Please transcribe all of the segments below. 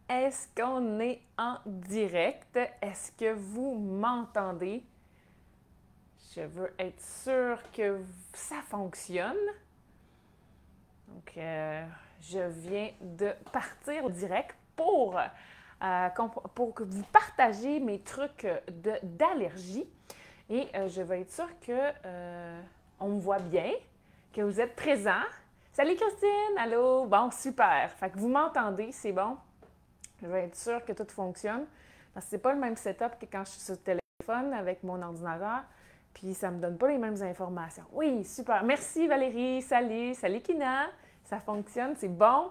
Est-ce qu'on est en direct? Est-ce que vous m'entendez? Je veux être sûre que ça fonctionne. Donc, je viens de partir au direct pour que vous partagiez mes trucs d'allergie. Et je veux être sûre que on me voit bien, que vous êtes présents. Salut Christine! Allô? Bon, super. Fait que vous m'entendez, c'est bon? Je veux être sûre que tout fonctionne. Parce que c'est pas le même setup que quand je suis sur le téléphone avec mon ordinateur. Puis ça me donne pas les mêmes informations. Oui, super. Merci Valérie. Salut. Salut Kina. Ça fonctionne, c'est bon.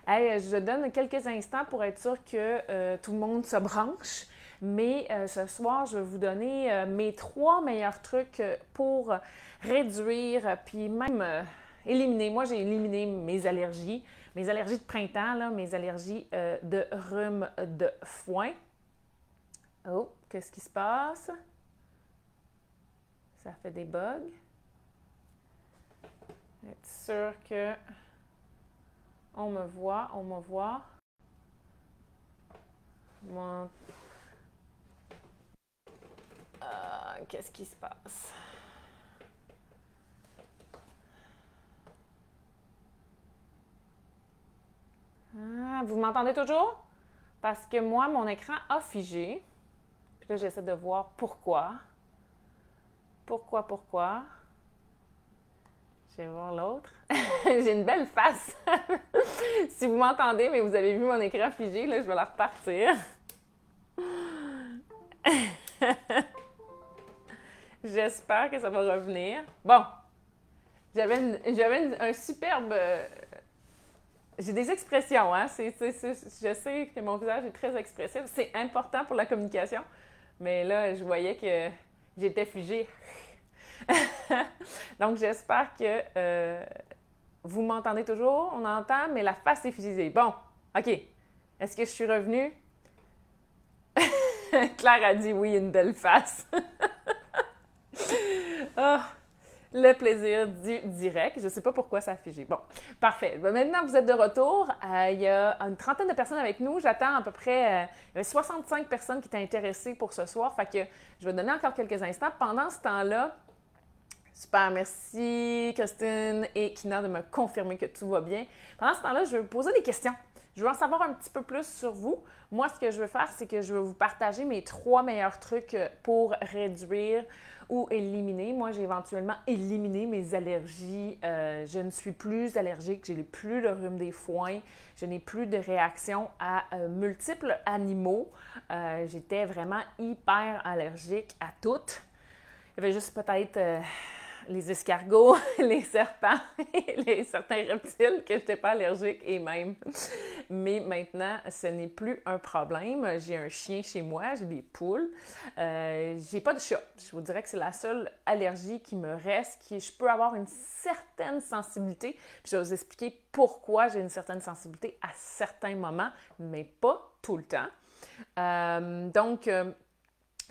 Hey, je donne quelques instants pour être sûre que tout le monde se branche. Mais ce soir, je vais vous donner mes 3 meilleurs trucs pour réduire, puis même éliminer. Moi, j'ai éliminé mes allergies de printemps, là, mes allergies de rhume de foin. Oh, qu'est-ce qui se passe? Ça fait des bugs. Être sûr que on me voit, on me voit. Mon... qu'est-ce qui se passe? Ah, vous m'entendez toujours? Parce que moi, mon écran a figé. Puis là, j'essaie de voir pourquoi. Pourquoi? Je vais voir l'autre. J'ai une belle face. Si vous m'entendez, mais vous avez vu mon écran figé, là, je vais la repartir. J'espère que ça va revenir. Bon, j'avais un superbe. J'ai des expressions, hein? Je sais que mon visage est très expressif. C'est important pour la communication. Mais là, je voyais que j'étais figée. Donc, j'espère que vous m'entendez toujours. On entend, mais la face est figée. Bon, OK. Est-ce que je suis revenue? Claire a dit oui, une belle face. Oh, le plaisir du direct. Je ne sais pas pourquoi ça a figé. Bon, parfait. Maintenant, vous êtes de retour. Il y a une trentaine de personnes avec nous. J'attends à peu près 65 personnes qui étaient intéressées pour ce soir. Fait que je vais donner encore quelques instants. Pendant ce temps-là, super, merci Christine et Kina de me confirmer que tout va bien. Pendant ce temps-là, je vais vous poser des questions. Je veux en savoir un petit peu plus sur vous. Moi, ce que je veux faire, c'est que je vais vous partager mes 3 meilleurs trucs pour réduire ou éliminer. Moi, j'ai éventuellement éliminé mes allergies. Je ne suis plus allergique, je n'ai plus le rhume des foins, je n'ai plus de réaction à multiples animaux. J'étais vraiment hyper allergique à toutes. Il y avait juste peut-être les escargots, les serpents et certains reptiles que je n'étais pas allergique et même. Mais maintenant, ce n'est plus un problème. J'ai un chien chez moi, j'ai des poules. J'ai pas de chat. Je vous dirais que c'est la seule allergie qui me reste, je peux avoir une certaine sensibilité. Puis je vais vous expliquer pourquoi j'ai une certaine sensibilité à certains moments, mais pas tout le temps. Donc,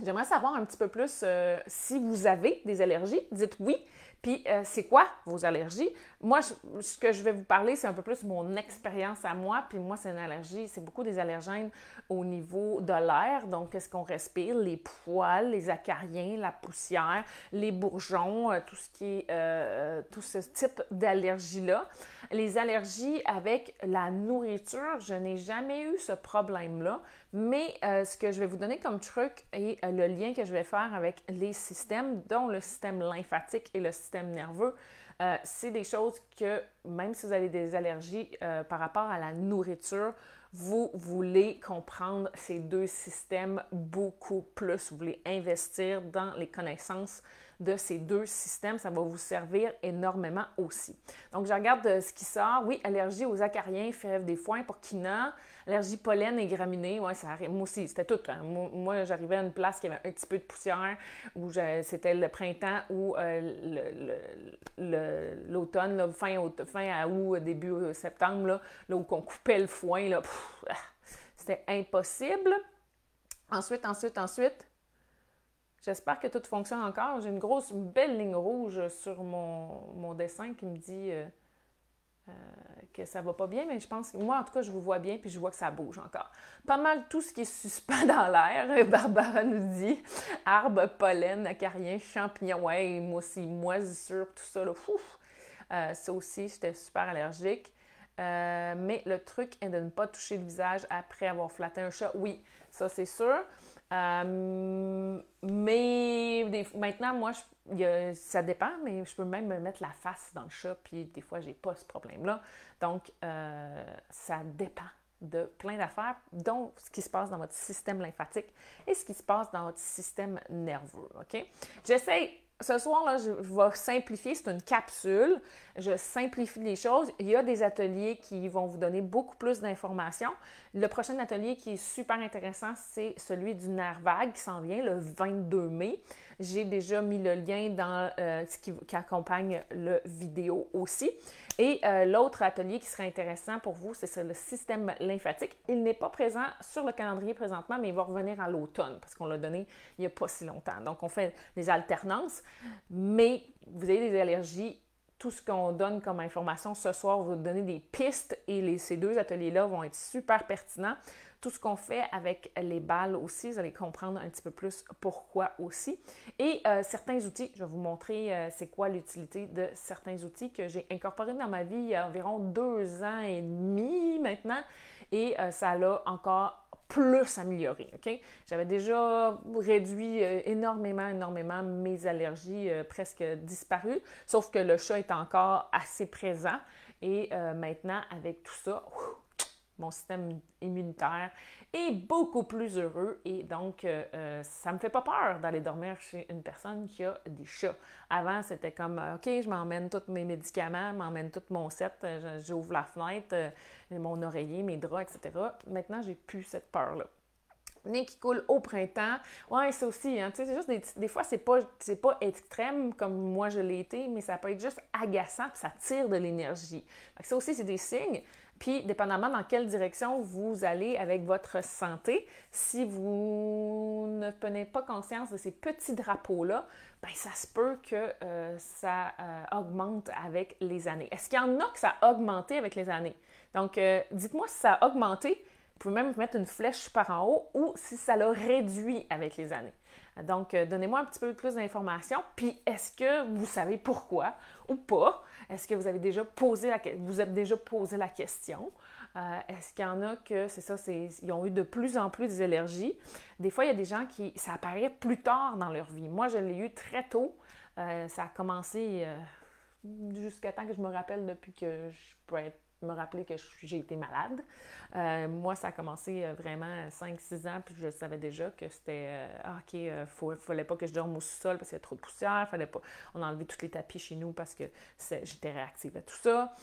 j'aimerais savoir un petit peu plus si vous avez des allergies. Dites oui. Puis, c'est quoi vos allergies? Moi, ce que je vais vous parler, c'est un peu plus mon expérience à moi. Puis moi, c'est une allergie, c'est beaucoup des allergènes au niveau de l'air. Donc, qu'est-ce qu'on respire? Les poils, les acariens, la poussière, les bourgeons, tout ce qui est, tout ce type d'allergie-là. Les allergies avec la nourriture, je n'ai jamais eu ce problème-là. Mais ce que je vais vous donner comme truc et le lien que je vais faire avec les systèmes, dont le système lymphatique et le système nerveux, c'est des choses que, même si vous avez des allergies par rapport à la nourriture, vous voulez comprendre ces deux systèmes beaucoup plus. Vous voulez investir dans les connaissances de ces deux systèmes. Ça va vous servir énormément aussi. Donc, je regarde ce qui sort. Oui, allergie aux acariens, fèves des foins pour Kina. Allergie pollen et graminées, ouais, ça arrive. Moi aussi, c'était tout. Hein. Moi, j'arrivais à une place qui avait un petit peu de poussière, où c'était le printemps ou l'automne, là, fin à août, début septembre, là où on coupait le foin, là, c'était impossible. Ensuite, j'espère que tout fonctionne encore. J'ai une belle ligne rouge sur mon dessin qui me dit que ça va pas bien, mais je pense que moi, en tout cas, je vous vois bien, puis je vois que ça bouge encore. Pas mal tout ce qui est suspens dans l'air, Barbara nous dit. Arbres, pollen, acariens, champignons, ouais, moi aussi, moisissures, tout ça, là, ouf. Ça aussi, j'étais super allergique. Mais le truc est de ne pas toucher le visage après avoir flatté un chat. Oui, ça c'est sûr. Maintenant, moi, ça dépend, mais je peux même me mettre la face dans le chat, puis des fois, j'ai pas ce problème-là. Donc, ça dépend de plein d'affaires, dont ce qui se passe dans votre système lymphatique et ce qui se passe dans votre système nerveux. OK? J'essaie. Ce soir, là, je vais simplifier. C'est une capsule. Je simplifie les choses. Il y a des ateliers qui vont vous donner beaucoup plus d'informations. Le prochain atelier qui est super intéressant, c'est celui du nerf vague qui s'en vient le 22 mai. J'ai déjà mis le lien dans ce qui accompagne le vidéo aussi. Et l'autre atelier qui serait intéressant pour vous, c'est le système lymphatique. Il n'est pas présent sur le calendrier présentement, mais il va revenir à l'automne parce qu'on l'a donné il n'y a pas si longtemps. Donc, on fait des alternances, mais vous avez des allergies. Tout ce qu'on donne comme information ce soir va vous donner des pistes et ces deux ateliers-là vont être super pertinents. Tout ce qu'on fait avec les balles aussi, vous allez comprendre un petit peu plus pourquoi aussi. Et certains outils, je vais vous montrer c'est quoi l'utilité de certains outils que j'ai incorporés dans ma vie il y a environ 2 ans et demi maintenant. Et ça l'a encore plus amélioré. Okay? J'avais déjà réduit énormément mes allergies, presque disparues, sauf que le chat est encore assez présent. Et maintenant, avec tout ça, mon système immunitaire est beaucoup plus heureux et donc ça me fait pas peur d'aller dormir chez une personne qui a des chats. Avant, c'était comme, OK, je m'emmène tous mes médicaments, m'emmène tout mon set, j'ouvre la fenêtre, mon oreiller, mes draps, etc. Maintenant, j'ai plus cette peur-là. Nez qui coule au printemps. Ouais, ça aussi, hein, tu sais, c'est juste des fois, c'est pas extrême comme moi je l'ai été, mais ça peut être juste agaçant, puis ça tire de l'énergie. Ça aussi, c'est des signes. Puis, dépendamment dans quelle direction vous allez avec votre santé, si vous ne prenez pas conscience de ces petits drapeaux-là, bien, ça se peut que ça augmente avec les années. Est-ce qu'il y en a que ça a augmenté avec les années? Donc, dites-moi si ça a augmenté. Vous pouvez même mettre une flèche par en haut ou si ça l'a réduit avec les années. Donc, donnez-moi un petit peu plus d'informations. Puis, est-ce que vous savez pourquoi ou pas? Est-ce que vous avez déjà posé la question? Est-ce qu'il y en a que, c'est ça, ils ont eu de plus en plus des allergies? Des fois, il y a des gens qui, ça apparaît plus tard dans leur vie. Moi, je l'ai eu très tôt. Ça a commencé jusqu'à temps que je me rappelle depuis que je peux me rappeler que j'ai été malade. Moi, ça a commencé vraiment à 5-6 ans, puis je savais déjà que c'était OK, fallait pas que je dorme au sous-sol parce qu'il y a trop de poussière, fallait pas. On a enlevé tous les tapis chez nous parce que j'étais réactive à tout ça.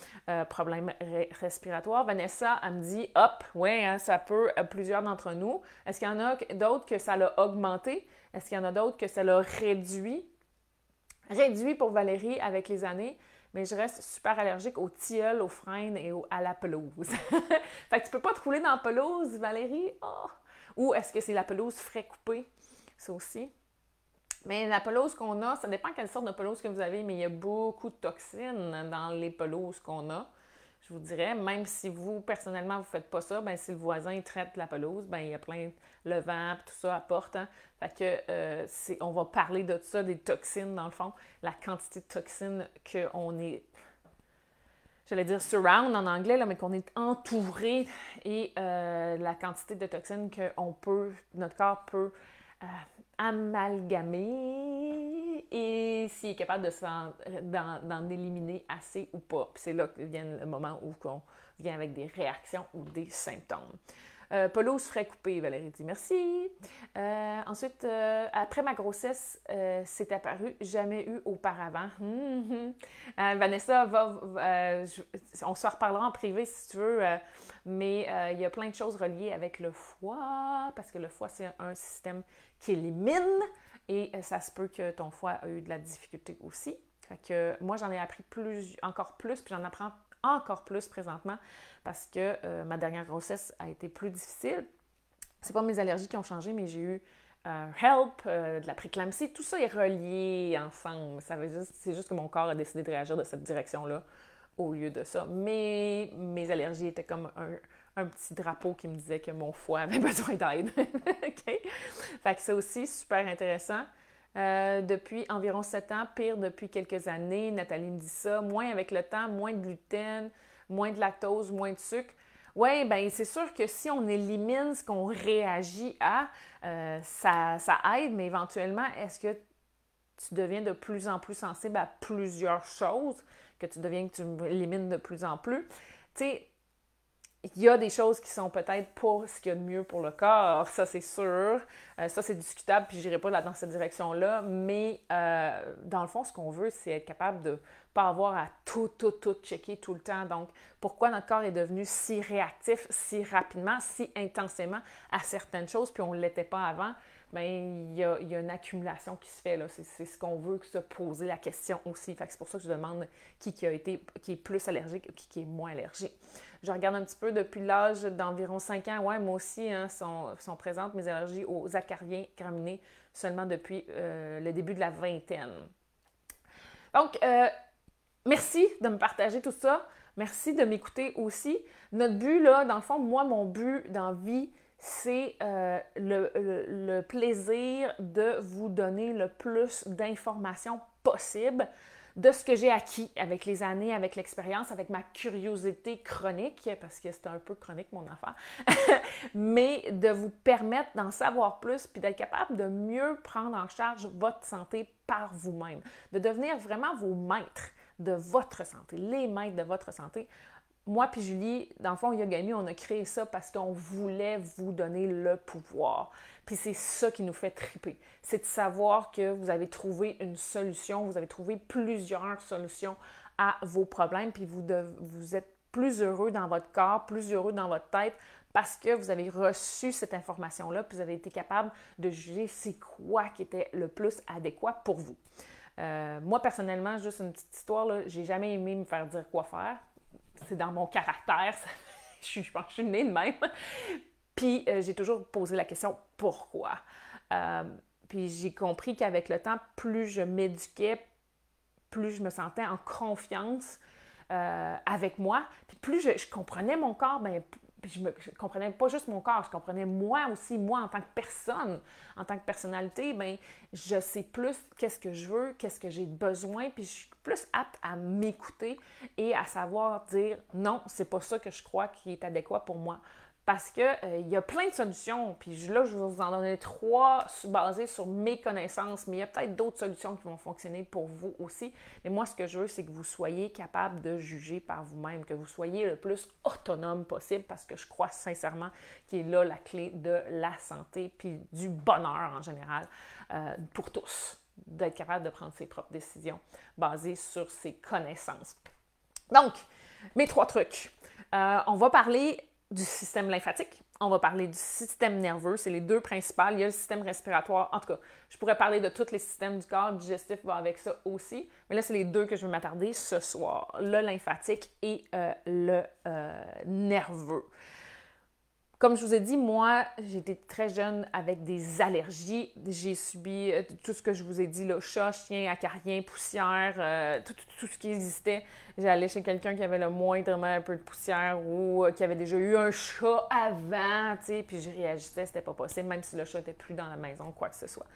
Problème respiratoire. Vanessa, elle me dit hop, ouais, hein, ça peut, plusieurs d'entre nous. Est-ce qu'il y en a d'autres que ça l'a augmenté? Est-ce qu'il y en a d'autres que ça l'a réduit? Réduit pour Valérie avec les années. Mais je reste super allergique aux tilleuls, aux frênes et à la pelouse. Fait que tu peux pas te rouler dans la pelouse, Valérie? Oh! Ou est-ce que c'est la pelouse frais coupée? Ça aussi. Mais la pelouse qu'on a, ça dépend quelle sorte de pelouse que vous avez, mais il y a beaucoup de toxines dans les pelouses qu'on a. Je vous dirais, même si vous, personnellement, vous ne faites pas ça, bien, si le voisin traite la pelouse, bien, il y a plein le vent, tout ça apporte. Hein? Fait que on va parler de ça, des toxines, dans le fond, la quantité de toxines qu'on est, j'allais dire surround en anglais, là, mais qu'on est entouré et la quantité de toxines notre corps peut amalgamer et s'il est capable d'en éliminer assez ou pas. Puis c'est là que vient le moment où on vient avec des réactions ou des symptômes. Pelouse frais coupé, Valérie dit merci. Ensuite, après ma grossesse, c'est apparu, jamais eu auparavant. Vanessa, on se reparlera en privé si tu veux, mais il y a plein de choses reliées avec le foie, parce que le foie, c'est un système qui élimine et ça se peut que ton foie a eu de la difficulté aussi. Fait que moi, j'en ai appris encore plus, puis j'en apprends encore plus présentement parce que ma dernière grossesse a été plus difficile. C'est pas mes allergies qui ont changé, mais j'ai eu HELP, de la préclampsie. Tout ça est relié ensemble. C'est juste que mon corps a décidé de réagir de cette direction-là au lieu de ça. Mais mes allergies étaient comme un petit drapeau qui me disait que mon foie avait besoin d'aide. OK? Fait que ça aussi, super intéressant. Depuis environ 7 ans, pire depuis quelques années, Nathalie me dit ça, moins avec le temps, moins de gluten, moins de lactose, moins de sucre. Oui, bien, c'est sûr que si on élimine ce qu'on réagit à, ça aide, mais éventuellement, est-ce que tu deviens de plus en plus sensible à plusieurs choses, que tu élimines de plus en plus? Tu sais, il y a des choses qui sont peut-être pas ce qu'il y a de mieux pour le corps, ça c'est sûr. Ça c'est discutable, puis je n'irai pas dans cette direction-là. Mais dans le fond, ce qu'on veut, c'est être capable de ne pas avoir à tout checker tout le temps. Donc, pourquoi notre corps est devenu si réactif, si rapidement, si intensément à certaines choses, puis on ne l'était pas avant? Bien, il y a une accumulation qui se fait, là. C'est ce qu'on veut se poser la question aussi. Fait que c'est pour ça que je demande qui est plus allergique, qui est moins allergique. Je regarde un petit peu depuis l'âge d'environ 5 ans. Ouais, moi aussi, hein, sont présentes mes allergies aux acariens graminées seulement depuis le début de la vingtaine. Donc, merci de me partager tout ça. Merci de m'écouter aussi. Notre but, là, dans le fond, moi, mon but dans la vie, c'est le plaisir de vous donner le plus d'informations possible de ce que j'ai acquis avec les années, avec l'expérience, avec ma curiosité chronique, parce que c'est un peu chronique mon affaire, mais de vous permettre d'en savoir plus puis d'être capable de mieux prendre en charge votre santé par vous-même, de devenir vraiment vos maîtres de votre santé, les maîtres de votre santé. Moi puis Julie, dans le fond, Yogami, on a créé ça parce qu'on voulait vous donner le pouvoir. Puis c'est ça qui nous fait triper. C'est de savoir que vous avez trouvé une solution, vous avez trouvé plusieurs solutions à vos problèmes, puis vous êtes plus heureux dans votre corps, plus heureux dans votre tête, parce que vous avez reçu cette information-là, puis vous avez été capable de juger c'est quoi qui était le plus adéquat pour vous. Moi, personnellement, juste une petite histoire, j'ai jamais aimé me faire dire quoi faire. C'est dans mon caractère. Je pense que je suis née de même. Puis j'ai toujours posé la question « Pourquoi? » Puis j'ai compris qu'avec le temps, plus je m'éduquais, plus je me sentais en confiance avec moi. Puis plus je comprenais mon corps, bien, je comprenais pas juste mon corps, je comprenais moi aussi, moi en tant que personne, en tant que personnalité, bien, je sais plus qu'est-ce que je veux, qu'est-ce que j'ai besoin, puis je suis plus apte à m'écouter et à savoir dire non, c'est pas ça que je crois qui est adéquat pour moi. Parce qu'il y a plein de solutions, puis là, je vais vous en donner 3 basées sur mes connaissances, mais il y a peut-être d'autres solutions qui vont fonctionner pour vous aussi. Mais moi, ce que je veux, c'est que vous soyez capable de juger par vous-même, que vous soyez le plus autonome possible, parce que je crois sincèrement qu'il est là la clé de la santé, puis du bonheur en général, pour tous, d'être capable de prendre ses propres décisions basées sur ses connaissances. Donc, mes 3 trucs. On va parler du système lymphatique, on va parler du système nerveux, c'est les 2 principales. Il y a le système respiratoire, en tout cas, je pourrais parler de tous les systèmes du corps, le digestif va avec ça aussi, mais là, c'est les 2 que je vais m'attarder ce soir, le lymphatique et le nerveux. Comme je vous ai dit, moi, j'étais très jeune avec des allergies. J'ai subi tout ce que je vous ai dit, là, chat, chien, acarien, poussière, tout ce qui existait. J'allais chez quelqu'un qui avait le moindrement un peu de poussière ou qui avait déjà eu un chat avant, tu sais, puis je réagissais, c'était pas possible, même si le chat n'était plus dans la maison, quoi que ce soit.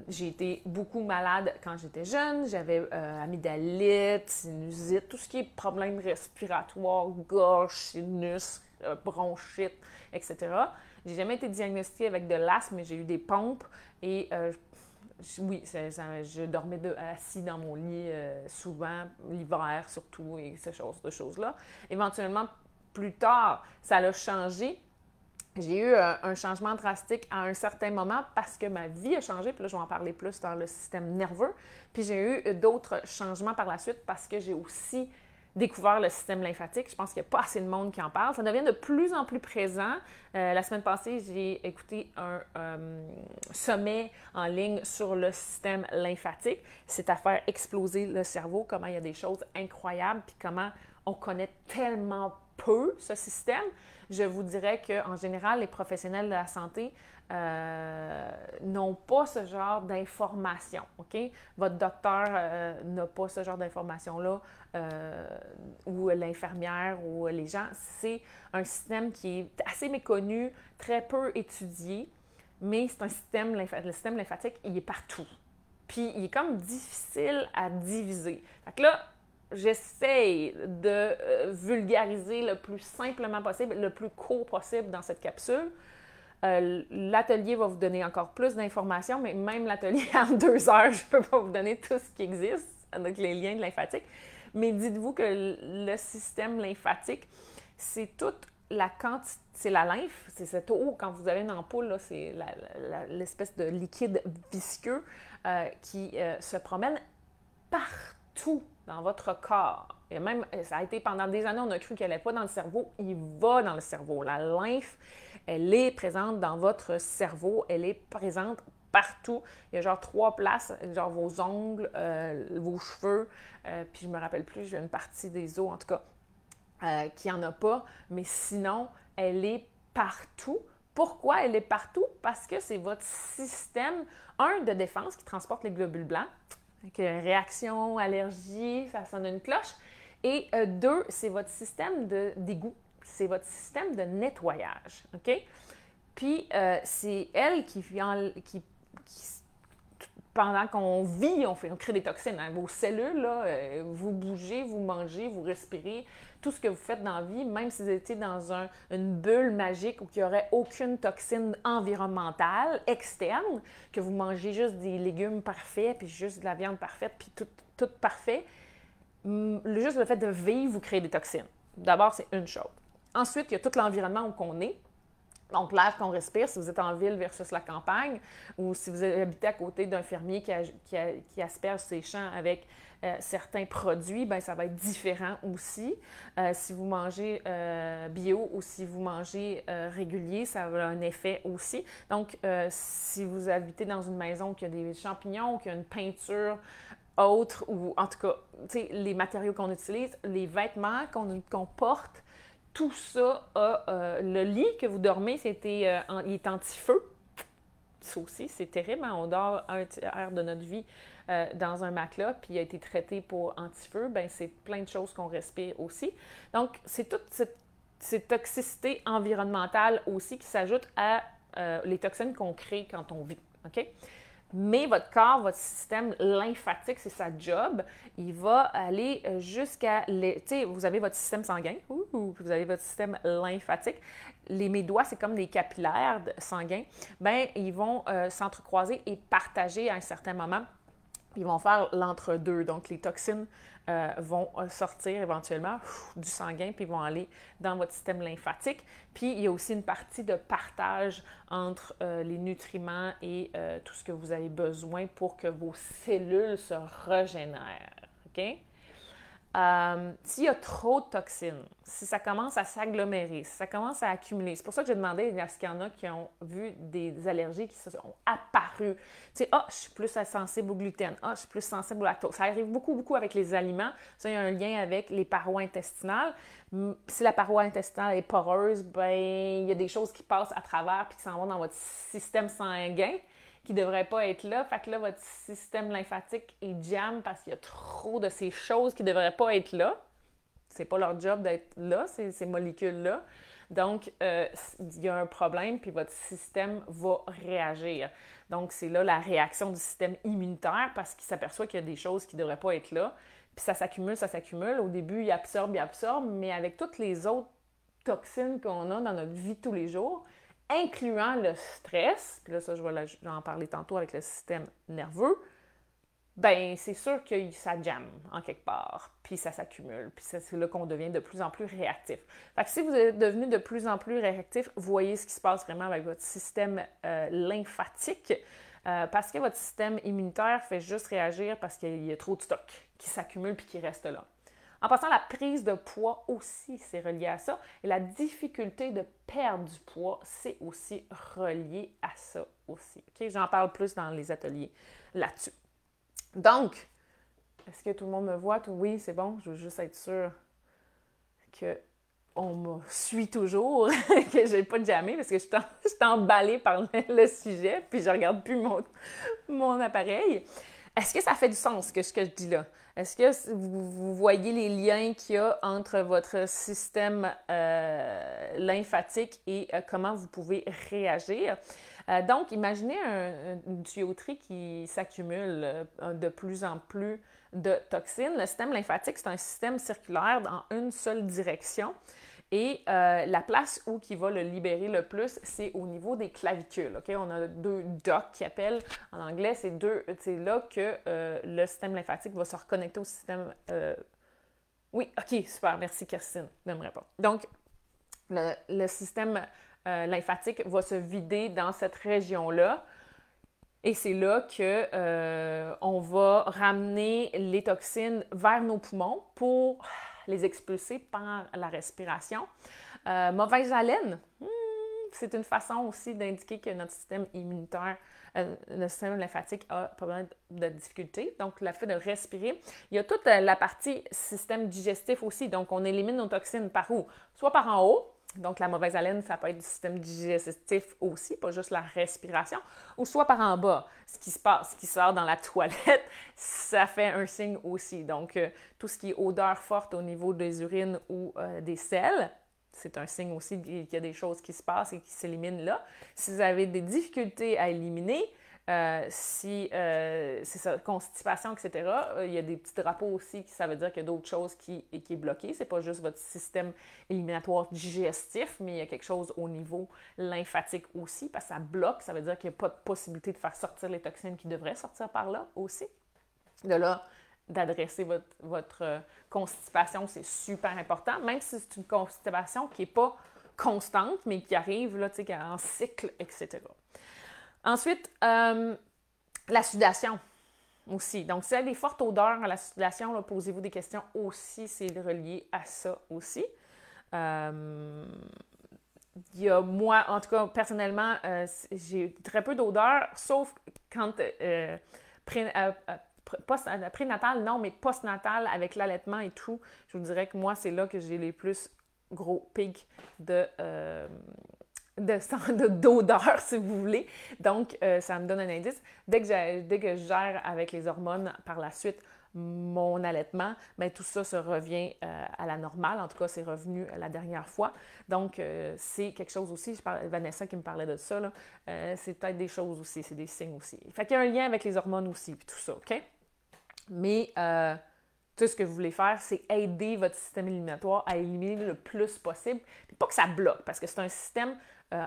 J'ai été beaucoup malade quand j'étais jeune. J'avais amygdalite, sinusite, tout ce qui est problème respiratoire, gorge, sinus, bronchite, etc. J'ai jamais été diagnostiquée avec de l'asthme, mais j'ai eu des pompes et oui, je dormais assis dans mon lit souvent, l'hiver surtout, et ce genre de choses-là. Éventuellement, plus tard, ça a changé. J'ai eu un changement drastique à un certain moment parce que ma vie a changé, puis là, je vais en parler plus dans le système nerveux. Puis j'ai eu d'autres changements par la suite parce que j'ai aussi découvert le système lymphatique. Je pense qu'il n'y a pas assez de monde qui en parle. Ça devient de plus en plus présent. La semaine passée, j'ai écouté un sommet en ligne sur le système lymphatique. C'est à faire exploser le cerveau, comment il y a des choses incroyables, puis comment on connaît tellement peu ce système. je vous dirais qu'en général, les professionnels de la santé n'ont pas ce genre d'informations, OK? Votre docteur n'a pas ce genre d'informations-là, ou l'infirmière, ou les gens. C'est un système qui est assez méconnu, très peu étudié, mais c'est un système, le système lymphatique, il est partout. Puis il est comme difficile à diviser. Fait que là, j'essaye de vulgariser le plus simplement possible, le plus court possible dans cette capsule. L'atelier va vous donner encore plus d'informations, mais même l'atelier en 2 heures, je ne peux pas vous donner tout ce qui existe avec les liens de lymphatique. Mais dites-vous que le système lymphatique, c'est toute la quantité, c'est la lymphe, c'est cette eau, quand vous avez une ampoule, là, c'est l'espèce de liquide visqueux qui se promène partout dans votre corps. Et même, ça a été pendant des années, on a cru qu'elle n'allait pas dans le cerveau. Il va dans le cerveau. La lymphe, elle est présente dans votre cerveau. Elle est présente partout. Il y a genre 3 places, genre vos ongles, vos cheveux, puis je me rappelle plus, j'ai une partie des os, en tout cas, qui n'en a pas. Mais sinon, elle est partout. Pourquoi elle est partout? Parce que c'est votre système, de défense qui transporte les globules blancs. Donc, réaction, allergie, ça sonne une cloche. Et 2, c'est votre système d'égout. C'est votre système de nettoyage. OK? Puis, c'est elle qui pendant qu'on vit, on crée des toxines. Hein. Vos cellules, là, vous bougez, vous mangez, vous respirez. Tout ce que vous faites dans la vie, même si vous étiez dans une bulle magique où il n'y aurait aucune toxine environnementale externe, que vous mangez juste des légumes parfaits, puis juste de la viande parfaite, puis tout parfait, juste le fait de vivre vous crée des toxines. D'abord, c'est une chose. Ensuite, il y a tout l'environnement où on est. Donc, l'air qu'on respire, si vous êtes en ville versus la campagne, ou si vous habitez à côté d'un fermier qui asperge ses champs avec certains produits, bien, ça va être différent aussi. Si vous mangez bio ou si vous mangez régulier, ça a un effet aussi. Donc, si vous habitez dans une maison qui a des champignons, qui a une peinture autre, ou en tout cas, les matériaux qu'on utilise, les vêtements qu'on porte, tout ça a le lit que vous dormez, il est anti-feu. Ça aussi, c'est terrible. Hein? On dort un tiers de notre vie dans un matelas, puis il a été traité pour anti-feu. Bien, c'est plein de choses qu'on respire aussi. Donc, c'est toute cette toxicité environnementale aussi qui s'ajoute à les toxines qu'on crée quand on vit. OK? Mais votre corps, votre système lymphatique, c'est sa job. Il va aller jusqu'à... Tu sais, vous avez votre système sanguin, vous avez votre système lymphatique. Mes doigts, c'est comme des capillaires sanguins. Bien, ils vont s'entrecroiser et partager à un certain moment. Ils vont faire l'entre-deux. Donc, les toxines vont sortir éventuellement du sanguin, puis vont aller dans votre système lymphatique. Puis, il y a aussi une partie de partage entre les nutriments et tout ce que vous avez besoin pour que vos cellules se régénèrent. OK? S'il y a trop de toxines, si ça commence à s'agglomérer, si ça commence à accumuler, c'est pour ça que j'ai demandé est-ce qu'il y en a qui ont vu des allergies qui se sont apparues. Tu sais, je suis plus sensible au gluten, je suis plus sensible au lactose. Ça arrive beaucoup, beaucoup avec les aliments. Ça, il y a un lien avec les parois intestinales. Si la paroi intestinale est poreuse, ben il y a des choses qui passent à travers puis qui s'en vont dans votre système sanguin qui ne devrait pas être là. Fait que là, votre système lymphatique est jam parce qu'il y a trop de ces choses qui ne devraient pas être là. C'est pas leur job d'être là, ces molécules-là. Donc, il y a un problème, puis votre système va réagir. Donc, c'est là la réaction du système immunitaire parce qu'il s'aperçoit qu'il y a des choses qui ne devraient pas être là. Puis ça s'accumule, ça s'accumule. Au début, il absorbe, mais avec toutes les autres toxines qu'on a dans notre vie tous les jours, incluant le stress, puis là, ça, je vais en parler tantôt avec le système nerveux, ben c'est sûr que ça jamme en quelque part, puis ça s'accumule, puis c'est là qu'on devient de plus en plus réactif. Fait que si vous êtes devenu de plus en plus réactif, voyez ce qui se passe vraiment avec votre système lymphatique, parce que votre système immunitaire fait juste réagir parce qu'il y a trop de stock qui s'accumule puis qui reste là. En passant, la prise de poids aussi, c'est relié à ça. Et la difficulté de perdre du poids, c'est aussi relié à ça aussi. Okay? J'en parle plus dans les ateliers là-dessus. Donc, est-ce que tout le monde me voit? Oui, c'est bon. Je veux juste être sûre on me suit toujours, que j'ai pas jammé parce que je suis emballée par le sujet, puis je regarde plus mon appareil. Est-ce que ça fait du sens, ce que je dis là? Est-ce que vous voyez les liens qu'il y a entre votre système lymphatique et comment vous pouvez réagir? Donc, imaginez une tuyauterie qui s'accumule de plus en plus de toxines. Le système lymphatique, c'est un système circulaire dans une seule direction. Et la place où il va le libérer le plus, c'est au niveau des clavicules. Okay? On a deux docks qui appellent, en anglais, c'est là que le système lymphatique va se reconnecter au système... Oui, OK, super, merci Kirstine de me répondre. Donc, le système lymphatique va se vider dans cette région-là. Et c'est là que on va ramener les toxines vers nos poumons pour les expulser par la respiration. Mauvaise haleine, c'est une façon aussi d'indiquer que notre système immunitaire, le système lymphatique a pas mal de difficultés. Donc, le fait de respirer. Il y a toute la partie système digestif aussi. Donc, on élimine nos toxines par où? Soit par en haut. Donc, la mauvaise haleine, ça peut être du système digestif aussi, pas juste la respiration, ou soit par en bas. Ce qui se passe, ce qui sort dans la toilette, ça fait un signe aussi. Donc, tout ce qui est odeur forte au niveau des urines ou des selles, c'est un signe aussi qu'il y a des choses qui se passent et qui s'éliminent là. Si vous avez des difficultés à éliminer, si c'est ça, constipation, etc., il y a des petits drapeaux aussi, ça veut dire qu'il y a d'autres choses qui est bloqué. C'est pas juste votre système éliminatoire digestif, mais il y a quelque chose au niveau lymphatique aussi, parce que ça bloque, ça veut dire qu'il n'y a pas de possibilité de faire sortir les toxines qui devraient sortir par là aussi. De là, d'adresser votre constipation, c'est super important, même si c'est une constipation qui n'est pas constante, mais qui arrive là, en cycle, etc. Ensuite, la sudation aussi. Donc, si vous avez des fortes odeurs à la sudation, posez-vous des questions aussi, c'est relié à ça aussi. Il y a, moi, en tout cas, personnellement, j'ai très peu d'odeurs, sauf quand prénatal, non, mais postnatal, avec l'allaitement et tout, je vous dirais que moi, c'est là que j'ai les plus gros pics d'odeur, si vous voulez. Donc, ça me donne un indice. Dès que je gère avec les hormones par la suite mon allaitement, bien, tout ça se revient à la normale. En tout cas, c'est revenu la dernière fois. Donc, c'est quelque chose aussi, Vanessa qui me parlait de ça, là, c'est peut-être des choses aussi, c'est des signes aussi. Fait qu'il y a un lien avec les hormones aussi, puis tout ça, OK? Mais tout ce que vous voulez faire, c'est aider votre système éliminatoire à éliminer le plus possible. Puis pas que ça bloque, parce que c'est un système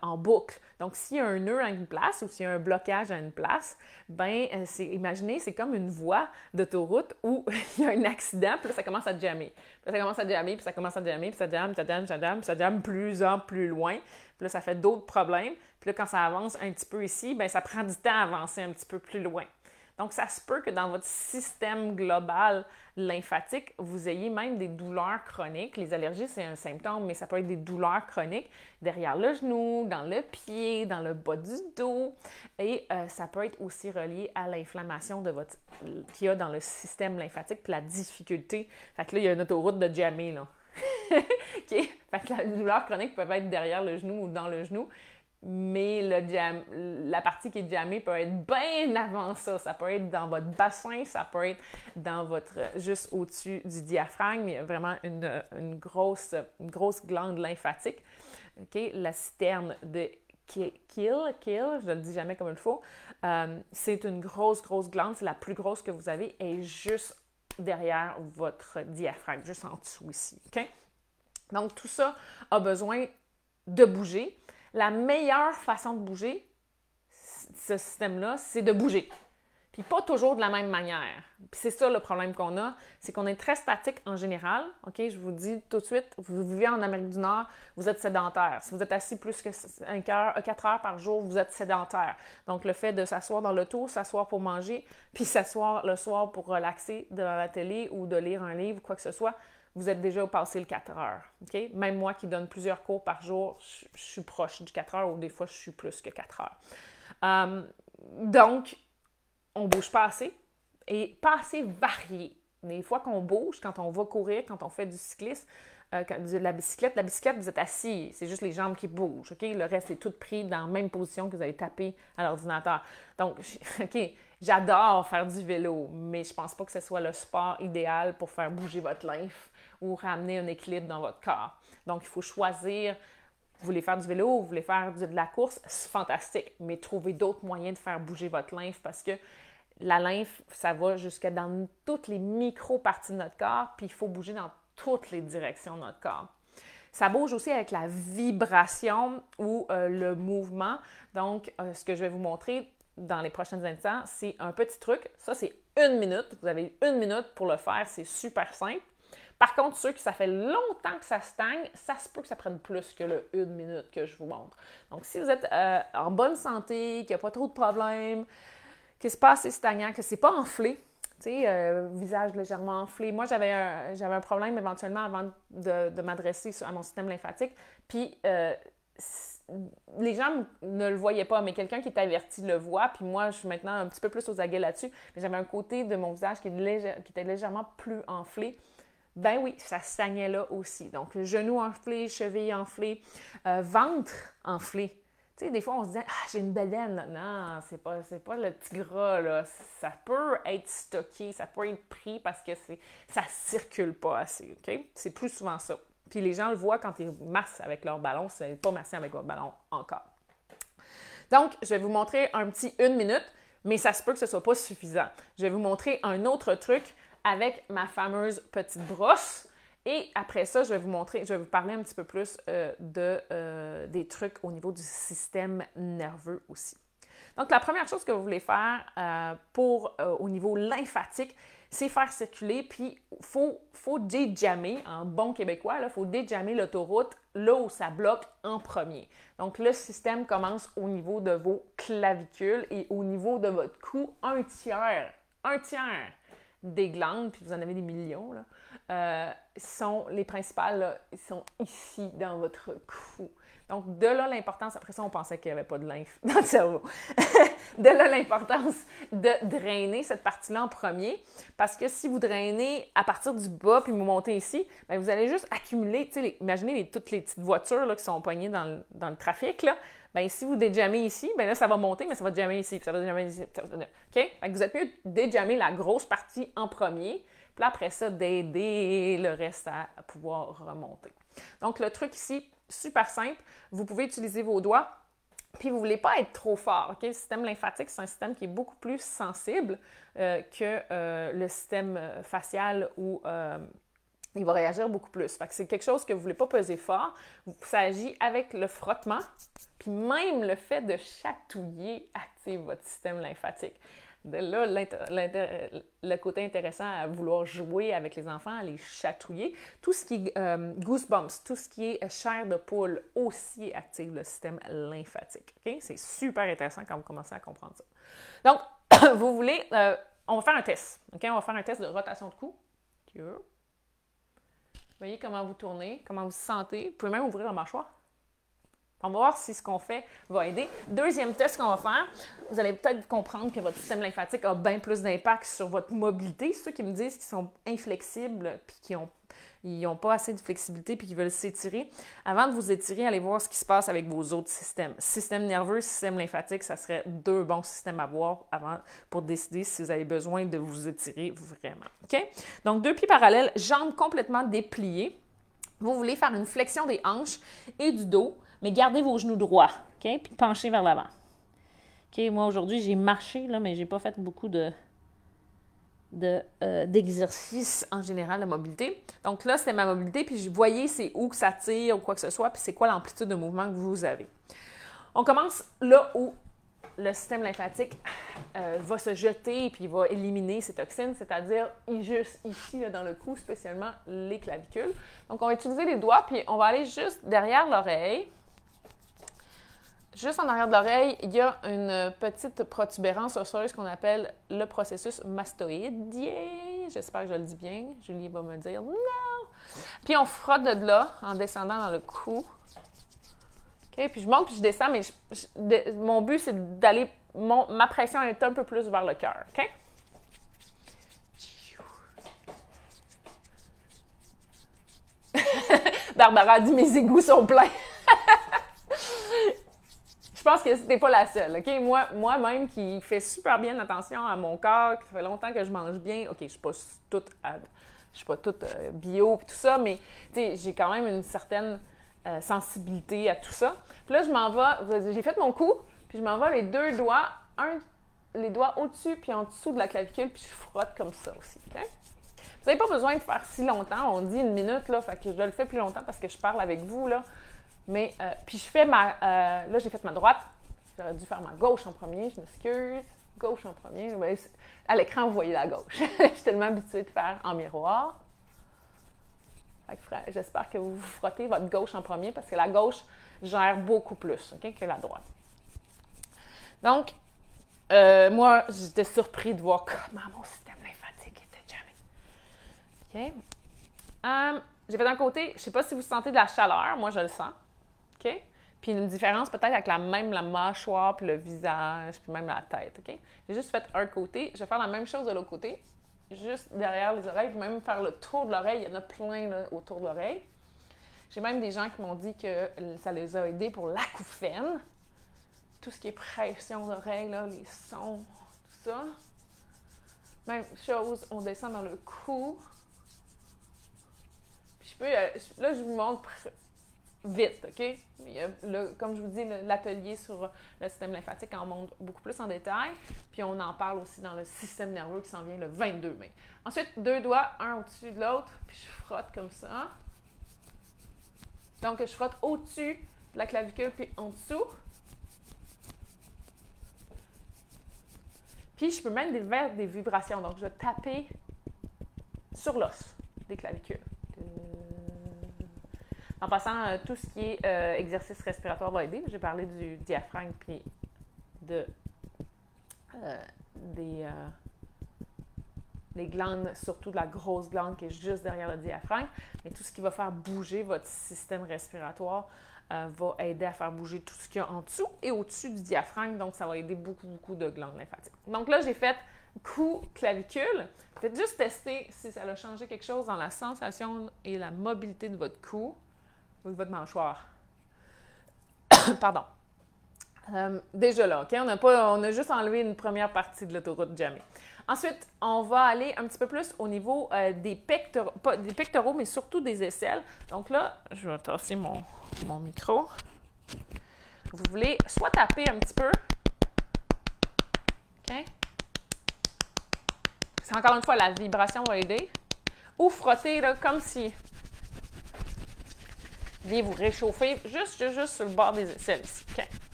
en boucle. Donc, s'il y a un nœud à une place ou s'il y a un blocage à une place, bien, imaginez, c'est comme une voie d'autoroute où il y a un accident, puis là, ça commence à jammer. Puis là, ça commence à jammer, puis ça commence à jammer, puis ça jamme, ça jamme, ça jamme, ça jamme plus en plus loin. Puis là, ça fait d'autres problèmes. Puis là, quand ça avance un petit peu ici, bien, ça prend du temps à avancer un petit peu plus loin. Donc, ça se peut que dans votre système global lymphatique, vous ayez même des douleurs chroniques. Les allergies, c'est un symptôme, mais ça peut être des douleurs chroniques derrière le genou, dans le pied, dans le bas du dos. Et ça peut être aussi relié à l'inflammation qu'il y a dans le système lymphatique puis la difficulté. Fait que là, il y a une autoroute de jammer, là. OK? Fait que la douleur chronique peut être derrière le genou ou dans le genou. Mais la partie qui est jammée peut être bien avant ça. Ça peut être dans votre bassin, ça peut être juste au-dessus du diaphragme. Il y a vraiment une grosse glande lymphatique. Okay? La citerne de Kiel, je ne le dis jamais comme il faut. C'est une grosse glande. C'est la plus grosse que vous avez et juste derrière votre diaphragme, juste en dessous ici. Okay? Donc, tout ça a besoin de bouger. La meilleure façon de bouger, ce système-là, c'est de bouger. Puis pas toujours de la même manière. Puis c'est ça le problème qu'on a, c'est qu'on est très statique en général. OK, je vous dis tout de suite, vous vivez en Amérique du Nord, vous êtes sédentaire. Si vous êtes assis plus que 4 heures par jour, vous êtes sédentaire. Donc le fait de s'asseoir dans l'auto, s'asseoir pour manger, puis s'asseoir le soir pour relaxer devant la télé ou de lire un livre, quoi que ce soit, vous êtes déjà passé le 4 heures. Okay? Même moi qui donne plusieurs cours par jour, je suis proche du 4 heures ou des fois, je suis plus que 4 heures. Donc, on ne bouge pas assez et pas assez varié. Des fois qu'on bouge, quand on va courir, quand on fait du cyclisme, de la bicyclette, vous êtes assis, c'est juste les jambes qui bougent, OK? Le reste est tout pris dans la même position que vous avez tapé à l'ordinateur. Donc, OK, j'adore faire du vélo, mais je pense pas que ce soit le sport idéal pour faire bouger votre lymphe ou ramener un équilibre dans votre corps. Donc, il faut choisir, vous voulez faire du vélo, vous voulez faire de la course, c'est fantastique, mais trouvez d'autres moyens de faire bouger votre lymphe parce que la lymphe, ça va jusque dans toutes les micro-parties de notre corps, puis il faut bouger dans toutes les directions de notre corps. Ça bouge aussi avec la vibration ou le mouvement. Donc, ce que je vais vous montrer dans les prochains instants, c'est un petit truc. Ça, c'est 1 minute. Vous avez 1 minute pour le faire. C'est super simple. Par contre, ceux qui ça fait longtemps que ça stagne, ça se peut que ça prenne plus que le 1 minute que je vous montre. Donc, si vous êtes en bonne santé, qu'il n'y a pas trop de problèmes, que c'est pas assez stagnant, que c'est pas enflé, tu sais, visage légèrement enflé. Moi, j'avais un problème éventuellement avant de m'adresser à mon système lymphatique. Puis, les gens ne le voyaient pas, mais quelqu'un qui est averti le voit. Puis moi, je suis maintenant un petit peu plus aux aguets là-dessus. Mais j'avais un côté de mon visage qui était légèrement plus enflé. Ben oui, ça stagnait là aussi. Donc, genou enflé, cheville enflée, ventre enflé. Tu sais, des fois, on se dit « Ah, j'ai une bedaine, là. » Non, c'est pas le petit gras, là. Ça peut être stocké, ça peut être pris parce que ça circule pas assez, OK? C'est plus souvent ça. Puis les gens le voient quand ils massent avec leur ballon. C'est pas massé avec votre ballon encore. Donc, je vais vous montrer un petit 1 minute, mais ça se peut que ce soit pas suffisant. Je vais vous montrer un autre truc avec ma fameuse petite brosse. Et après ça, je vais vous parler un petit peu plus des trucs au niveau du système nerveux aussi. Donc, la première chose que vous voulez faire au niveau lymphatique, c'est faire circuler, puis il faut déjammer, en bon québécois, il faut déjammer l'autoroute là où ça bloque en premier. Donc, le système commence au niveau de vos clavicules et au niveau de votre cou, un tiers des glandes, puis vous en avez des millions, là, sont les principales, là, sont ici dans votre cou. Donc, de là l'importance, après ça, on pensait qu'il n'y avait pas de lymphe dans le cerveau. De là l'importance de drainer cette partie-là en premier, parce que si vous drainez à partir du bas puis vous montez ici, bien, vous allez juste accumuler, tu sais, imaginez toutes les petites voitures là, qui sont poignées dans le trafic, là. Bien, si vous déjammez ici, bien là, ça va monter, mais ça va déjammer ici, puis ça va déjammer ici. OK? Fait que vous êtes mieux de déjammer la grosse partie en premier, puis là, après ça, d'aider le reste à pouvoir remonter. Donc, le truc ici, super simple, vous pouvez utiliser vos doigts, puis vous ne voulez pas être trop fort. OK? Le système lymphatique, c'est un système qui est beaucoup plus sensible que le système facial où il va réagir beaucoup plus. Fait que c'est quelque chose que vous ne voulez pas peser fort. Ça agit avec le frottement, puis même le fait de chatouiller active votre système lymphatique. De là, le côté intéressant à vouloir jouer avec les enfants, à les chatouiller. Tout ce qui est goosebumps, tout ce qui est chair de poule aussi active le système lymphatique. Okay? C'est super intéressant quand vous commencez à comprendre ça. Donc, vous voulez, on va faire un test. Okay? On va faire un test de rotation de cou. Vous voyez comment vous tournez, comment vous vous sentez. Vous pouvez même ouvrir la mâchoire. On va voir si ce qu'on fait va aider. Deuxième test qu'on va faire, vous allez peut-être comprendre que votre système lymphatique a bien plus d'impact sur votre mobilité. Ceux qui me disent qu'ils sont inflexibles puis qu'ils n'ont pas assez de flexibilité puis qu'ils veulent s'étirer. Avant de vous étirer, allez voir ce qui se passe avec vos autres systèmes. Système nerveux, système lymphatique, ça serait 2 bons systèmes à voir avant pour décider si vous avez besoin de vous étirer vraiment. OK? Donc, 2 pieds parallèles, jambes complètement dépliées. Vous voulez faire une flexion des hanches et du dos, mais gardez vos genoux droits, OK? Puis penchez vers l'avant. OK, moi aujourd'hui, j'ai marché, là, mais je n'ai pas fait beaucoup d'exercices en général de mobilité. Donc là, c'est ma mobilité, puis vous voyez c'est où que ça tire ou quoi que ce soit, puis c'est quoi l'amplitude de mouvement que vous avez. On commence là où le système lymphatique va se jeter et puis va éliminer ces toxines, c'est-à-dire juste ici, là, dans le cou, spécialement les clavicules. Donc, on va utiliser les doigts, puis on va aller juste derrière l'oreille. Juste en arrière de l'oreille, il y a une petite protubérance osseuse qu'on appelle le processus mastoïdien. J'espère que je le dis bien. Julie va me dire « non ». Puis on frotte de là en descendant dans le cou. Okay? Puis je monte, puis je descends, mais mon but, c'est d'aller... Ma pression est un peu plus vers le cœur. OK? Barbara a dit « Mes égouts sont pleins ». Je pense que c'était pas la seule, OK? Moi-même, qui fais super bien attention à mon corps, qui fait longtemps que je mange bien, OK, je suis pas toute bio et tout ça, mais j'ai quand même une certaine sensibilité à tout ça. Puis là, je m'en vais, j'ai fait mon coup, puis je m'en vais les deux doigts, les doigts au-dessus puis en dessous de la clavicule, puis je frotte comme ça aussi, OK? Vous n'avez pas besoin de faire si longtemps, on dit 1 minute, là, fait que je le fais plus longtemps parce que je parle avec vous, là. Mais, puis je fais là, j'ai fait ma droite. J'aurais dû faire ma gauche en premier, je m'excuse. Gauche en premier. Mais à l'écran, vous voyez la gauche. Je suis tellement habituée de faire en miroir. J'espère que vous frottez votre gauche en premier parce que la gauche gère beaucoup plus, okay, que la droite. Donc, moi, j'étais surpris de voir comment mon système lymphatique était jamais. OK? J'ai fait d'un côté, je ne sais pas si vous sentez de la chaleur, moi je le sens. OK? Puis une différence peut-être avec la mâchoire, puis le visage, puis même la tête. OK? J'ai juste fait un côté. Je vais faire la même chose de l'autre côté, juste derrière les oreilles, puis même faire le tour de l'oreille. Il y en a plein là, autour de l'oreille. J'ai même des gens qui m'ont dit que ça les a aidés pour l'acouphène. Tout ce qui est pression d'oreille, là, les sons, tout ça. Même chose, on descend dans le cou. Puis je peux, là, je vous montre vite, OK? Comme je vous dis, l'atelier sur le système lymphatique en montre beaucoup plus en détail. Puis on en parle aussi dans le système nerveux qui s'en vient le 22 mai. Ensuite, 2 doigts, un au-dessus de l'autre, puis je frotte comme ça. Donc, je frotte au-dessus de la clavicule, puis en dessous. Puis, je peux même faire des vibrations. Donc, je vais taper sur l'os des clavicules. En passant, tout ce qui est exercice respiratoire va aider. J'ai parlé du diaphragme puis des glandes, surtout de la grosse glande qui est juste derrière le diaphragme. Mais tout ce qui va faire bouger votre système respiratoire va aider à faire bouger tout ce qu'il y a en dessous et au-dessus du diaphragme. Donc, ça va aider beaucoup, beaucoup de glandes lymphatiques. Donc là, j'ai fait cou, clavicule. Faites juste tester si ça a changé quelque chose dans la sensation et la mobilité de votre cou. De votre mâchoire. Pardon. Déjà là, OK? On a juste enlevé une première partie de l'autoroute jamais. Ensuite, on va aller un petit peu plus au niveau des pectoraux, pas des pectoraux, mais surtout des aisselles. Donc là, je vais tasser mon micro. Vous voulez soit taper un petit peu, OK? C'est encore une fois, la vibration va aider. Ou frotter là, comme si vous réchauffer juste sur le bord des aisselles ici. Okay.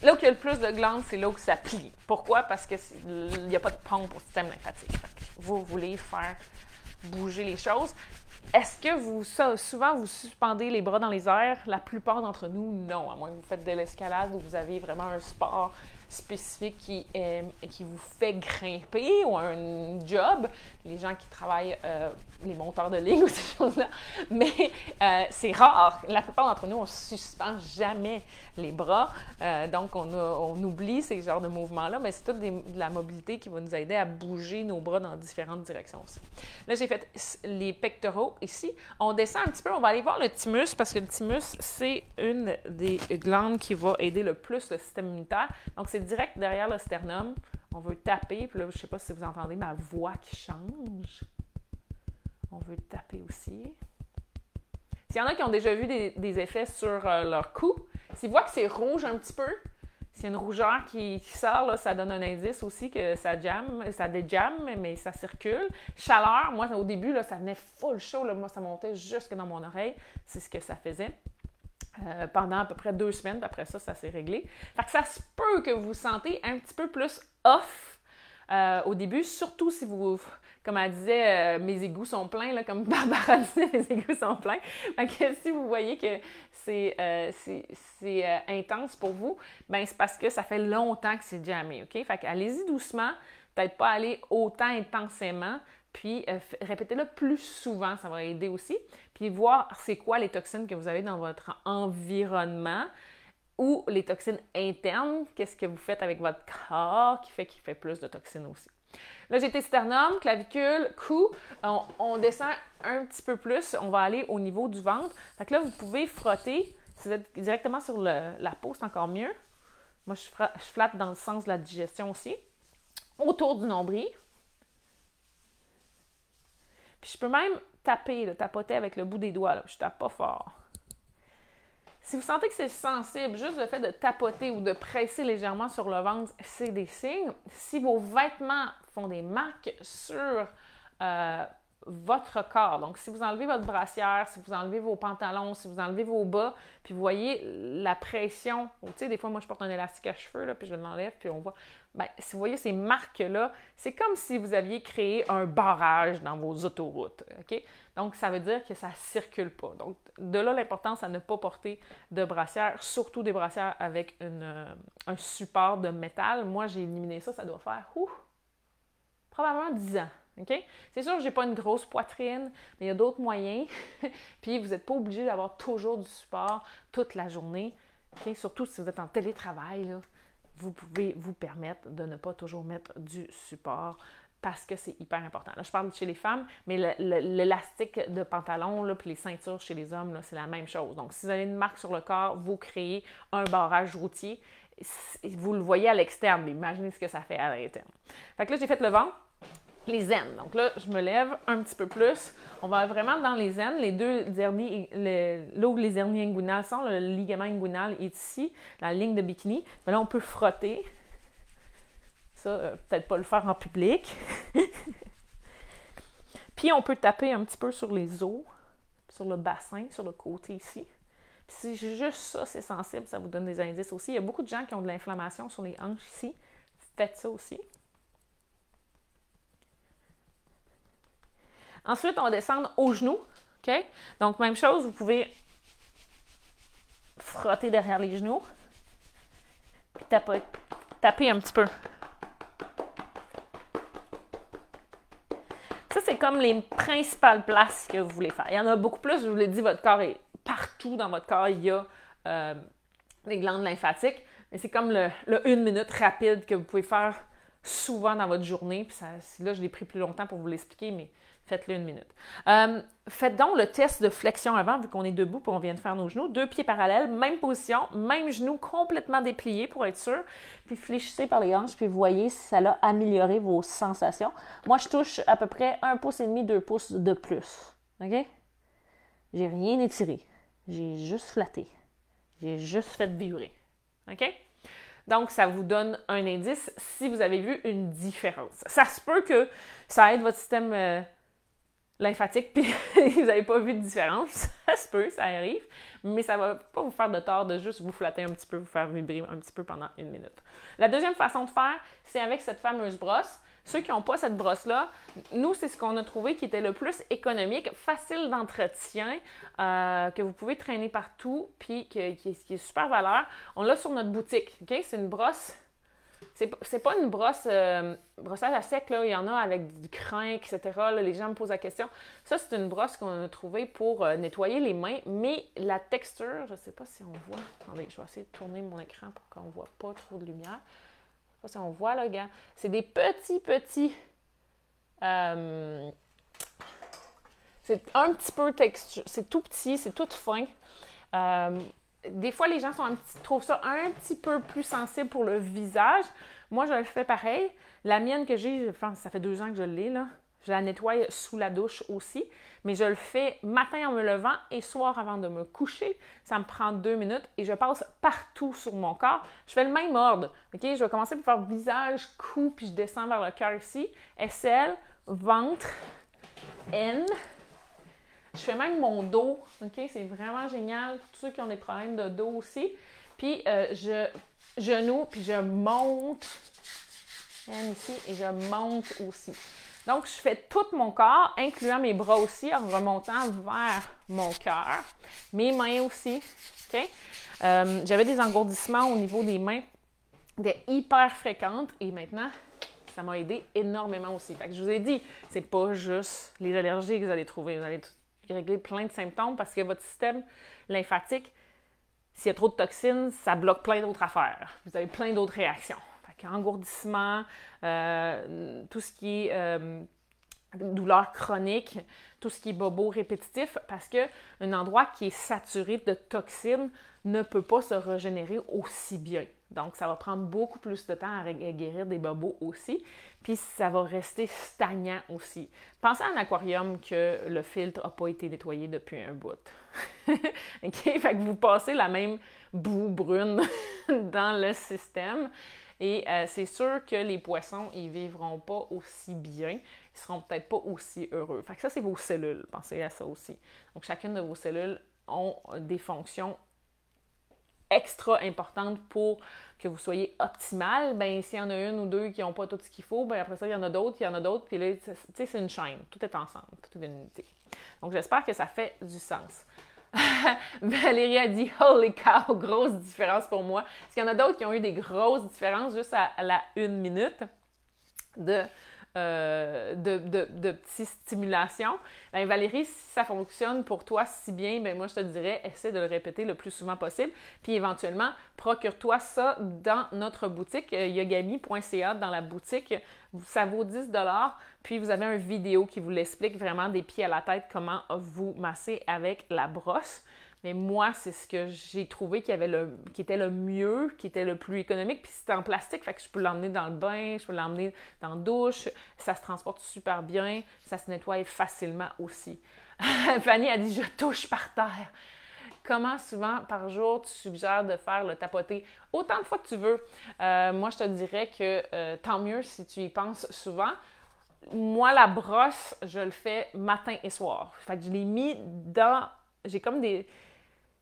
Là où il y a le plus de glandes, c'est là où ça plie. Pourquoi? Parce qu'il n'y a pas de pompe au système lymphatique. Vous voulez faire bouger les choses. Est-ce que souvent vous suspendez les bras dans les airs? La plupart d'entre nous, non. À moins que vous faites de l'escalade ou vous avez vraiment un sport spécifique qui vous fait grimper ou un job. Les gens qui travaillent, les monteurs de ligne ou ces choses-là. Mais c'est rare. La plupart d'entre nous, on ne suspend jamais les bras. Donc, on oublie ces genres de mouvements-là, mais c'est toute de la mobilité qui va nous aider à bouger nos bras dans différentes directions aussi. Là, j'ai fait les pectoraux ici. On descend un petit peu, on va aller voir le thymus, parce que le thymus, c'est une des glandes qui va aider le plus le système immunitaire. Donc, c'est direct derrière le sternum. On veut taper, puis là, je ne sais pas si vous entendez ma voix qui change. On veut taper aussi. S'il y en a qui ont déjà vu des effets sur leur cou, s'ils voient que c'est rouge un petit peu, s'il y a une rougeur qui sort, là, ça donne un indice aussi que ça déjamme, mais ça circule. Chaleur, moi, au début, là, ça venait full chaud. Là, moi, ça montait jusque dans mon oreille. C'est ce que ça faisait. Pendant à peu près 2 semaines, puis après ça, ça s'est réglé. Fait que ça se peut que vous vous sentez un petit peu plus off au début, surtout si vous, comme elle disait, mes égouts sont pleins, là, comme Barbara disait, mes égouts sont pleins. Fait que si vous voyez que c'est intense pour vous, bien c'est parce que ça fait longtemps que c'est jammé, OK? Fait que allez-y doucement, peut-être pas aller autant intensément, puis répétez-le plus souvent, ça va aider aussi. Puis voir c'est quoi les toxines que vous avez dans votre environnement ou les toxines internes, qu'est-ce que vous faites avec votre corps qui fait plus de toxines aussi. Là, j'ai été sternum, clavicule, cou. On descend un petit peu plus. On va aller au niveau du ventre. Fait que là, vous pouvez frotter. Si vous êtes directement sur la peau, c'est encore mieux. Moi, je flatte dans le sens de la digestion aussi. Autour du nombril. Puis je peux même tapoter avec le bout des doigts. Là. Je tape pas fort. Si vous sentez que c'est sensible, juste le fait de tapoter ou de presser légèrement sur le ventre, c'est des signes. Si vos vêtements font des marques sur votre corps, donc si vous enlevez votre brassière, si vous enlevez vos pantalons, si vous enlevez vos bas, puis vous voyez la pression, tu sais, des fois, moi, je porte un élastique à cheveux, là, puis je l'enlève, puis on voit, bien, si vous voyez ces marques-là, c'est comme si vous aviez créé un barrage dans vos autoroutes, OK? Donc, ça veut dire que ça ne circule pas. Donc, de là, l'importance à ne pas porter de brassière, surtout des brassières avec un support de métal. Moi, j'ai éliminé ça, ça doit faire probablement 10 ans. Okay? C'est sûr que je n'ai pas une grosse poitrine, mais il y a d'autres moyens. Puis, vous n'êtes pas obligé d'avoir toujours du support toute la journée. Okay? Surtout si vous êtes en télétravail, là, vous pouvez vous permettre de ne pas toujours mettre du support parce que c'est hyper important. Là, je parle chez les femmes, mais l'élastique de pantalon, là, puis les ceintures chez les hommes, là, c'est la même chose. Donc, si vous avez une marque sur le corps, vous créez un barrage routier. Vous le voyez à l'externe, mais imaginez ce que ça fait à l'interne. Fait que là, j'ai fait le ventre. Les aines. Donc là, je me lève un petit peu plus. On va vraiment dans les aines. Les deux hernies, là où les hernies inguinales sont, le ligament inguinal est ici, la ligne de bikini. Mais là, on peut frotter. Ça, peut-être pas le faire en public. Puis, on peut taper un petit peu sur les os, sur le bassin, sur le côté ici. Puis, si juste ça, c'est sensible, ça vous donne des indices aussi. Il y a beaucoup de gens qui ont de l'inflammation sur les hanches ici. Faites ça aussi. Ensuite, on va descendre aux genoux. OK? Donc, même chose, vous pouvez frotter derrière les genoux. Puis taper un petit peu. Ça, c'est comme les principales places que vous voulez faire. Il y en a beaucoup plus. Je vous l'ai dit, votre corps est partout dans votre corps. Il y a les glandes lymphatiques. Mais c'est comme le 1 minute rapide que vous pouvez faire souvent dans votre journée. Puis là, je l'ai pris plus longtemps pour vous l'expliquer, mais faites-le 1 minute. Faites donc le test de flexion avant, vu qu'on est debout et on vient de faire nos genoux. 2 pieds parallèles, même position, même genou complètement déplié pour être sûr. Puis fléchissez par les hanches, puis vous voyez si ça a amélioré vos sensations. Moi, je touche à peu près 1,5 pouce, 2 pouces de plus. OK? J'ai rien étiré. J'ai juste flatté. J'ai juste fait vibrer. OK? Donc, ça vous donne un indice si vous avez vu une différence. Ça se peut que ça aide votre système lymphatique, puis vous n'avez pas vu de différence. Ça se peut, ça arrive, mais ça ne va pas vous faire de tort de juste vous flatter un petit peu, vous faire vibrer un petit peu pendant 1 minute. La deuxième façon de faire, c'est avec cette fameuse brosse. Ceux qui n'ont pas cette brosse-là, nous, c'est ce qu'on a trouvé qui était le plus économique, facile d'entretien, que vous pouvez traîner partout, puis qui est super valeur. On l'a sur notre boutique. Okay? C'est une brosse. C'est pas une brosse brossage à sec, là. Il y en a avec du crin, etc. Là, les gens me posent la question. Ça, c'est une brosse qu'on a trouvée pour nettoyer les mains, mais la texture, je ne sais pas si on voit. Attendez, je vais essayer de tourner mon écran pour qu'on ne voit pas trop de lumière. Je ne sais pas si on voit, là, gars. C'est des petits... c'est un petit peu texture. C'est tout petit, c'est tout fin. Des fois, les gens trouvent ça un petit peu plus sensible pour le visage. Moi, je le fais pareil. La mienne que j'ai, je pense, ça fait 2 ans que je l'ai, là. Je la nettoie sous la douche aussi. Mais je le fais matin en me levant et soir avant de me coucher. Ça me prend 2 minutes et je passe partout sur mon corps. Je fais le même ordre. Okay? Je vais commencer par faire visage, cou, puis je descends vers le cœur ici. Aisselle, ventre, haine. Je fais même mon dos, OK? C'est vraiment génial pour tous ceux qui ont des problèmes de dos aussi. Puis, je genoux, puis je monte ici et je monte aussi. Donc, je fais tout mon corps, incluant mes bras aussi, en remontant vers mon cœur. Mes mains aussi, OK? J'avais des engourdissements au niveau des mains, des hyper fréquentes, et maintenant, ça m'a aidé énormément aussi. Fait que je vous ai dit, c'est pas juste les allergies que vous allez trouver. Vous allez régler plein de symptômes parce que votre système lymphatique, s'il y a trop de toxines, ça bloque plein d'autres affaires. Vous avez plein d'autres réactions. Fait engourdissement, tout ce qui est douleur chronique, tout ce qui est bobo répétitif, parce qu'un endroit qui est saturé de toxines ne peut pas se régénérer aussi bien. Donc, ça va prendre beaucoup plus de temps à guérir des bobos aussi, puis ça va rester stagnant aussi. Pensez à un aquarium que le filtre n'a pas été nettoyé depuis un bout. OK? Fait que vous passez la même boue brune dans le système. Et c'est sûr que les poissons, ils ne vivront pas aussi bien. Ils ne seront peut-être pas aussi heureux. Fait que ça, c'est vos cellules. Pensez à ça aussi. Donc, chacune de vos cellules ont des fonctions extra importantes pour que vous soyez optimal. Bien, s'il y en a une ou deux qui n'ont pas tout ce qu'il faut, bien après ça, il y en a d'autres, puis là, tu sais, c'est une chaîne. Tout est ensemble. Tout est une unité. Donc, j'espère que ça fait du sens. Valérie a dit « Holy cow, grosse différence pour moi ». Est-ce qu'il y en a d'autres qui ont eu des grosses différences juste à la 1 minute de petites stimulations? Bien, Valérie, si ça fonctionne pour toi si bien, bien moi, je te dirais, essaie de le répéter le plus souvent possible. Puis éventuellement, procure-toi ça dans notre boutique, yogami.ca, dans la boutique. Ça vaut 10 $. Puis vous avez une vidéo qui vous l'explique vraiment des pieds à la tête, comment vous masser avec la brosse. Mais moi, c'est ce que j'ai trouvé qui était le mieux, qui était le plus économique. Puis c'était en plastique, fait que je peux l'emmener dans le bain, je peux l'emmener dans la douche. Ça se transporte super bien, ça se nettoie facilement aussi. Fanny a dit « Je touche par terre ». Comment souvent par jour tu suggères de faire le tapoter? Autant de fois que tu veux. Moi, je te dirais que tant mieux si tu y penses souvent. Moi, la brosse, je le fais matin et soir. Fait que je l'ai mis dans... J'ai comme des...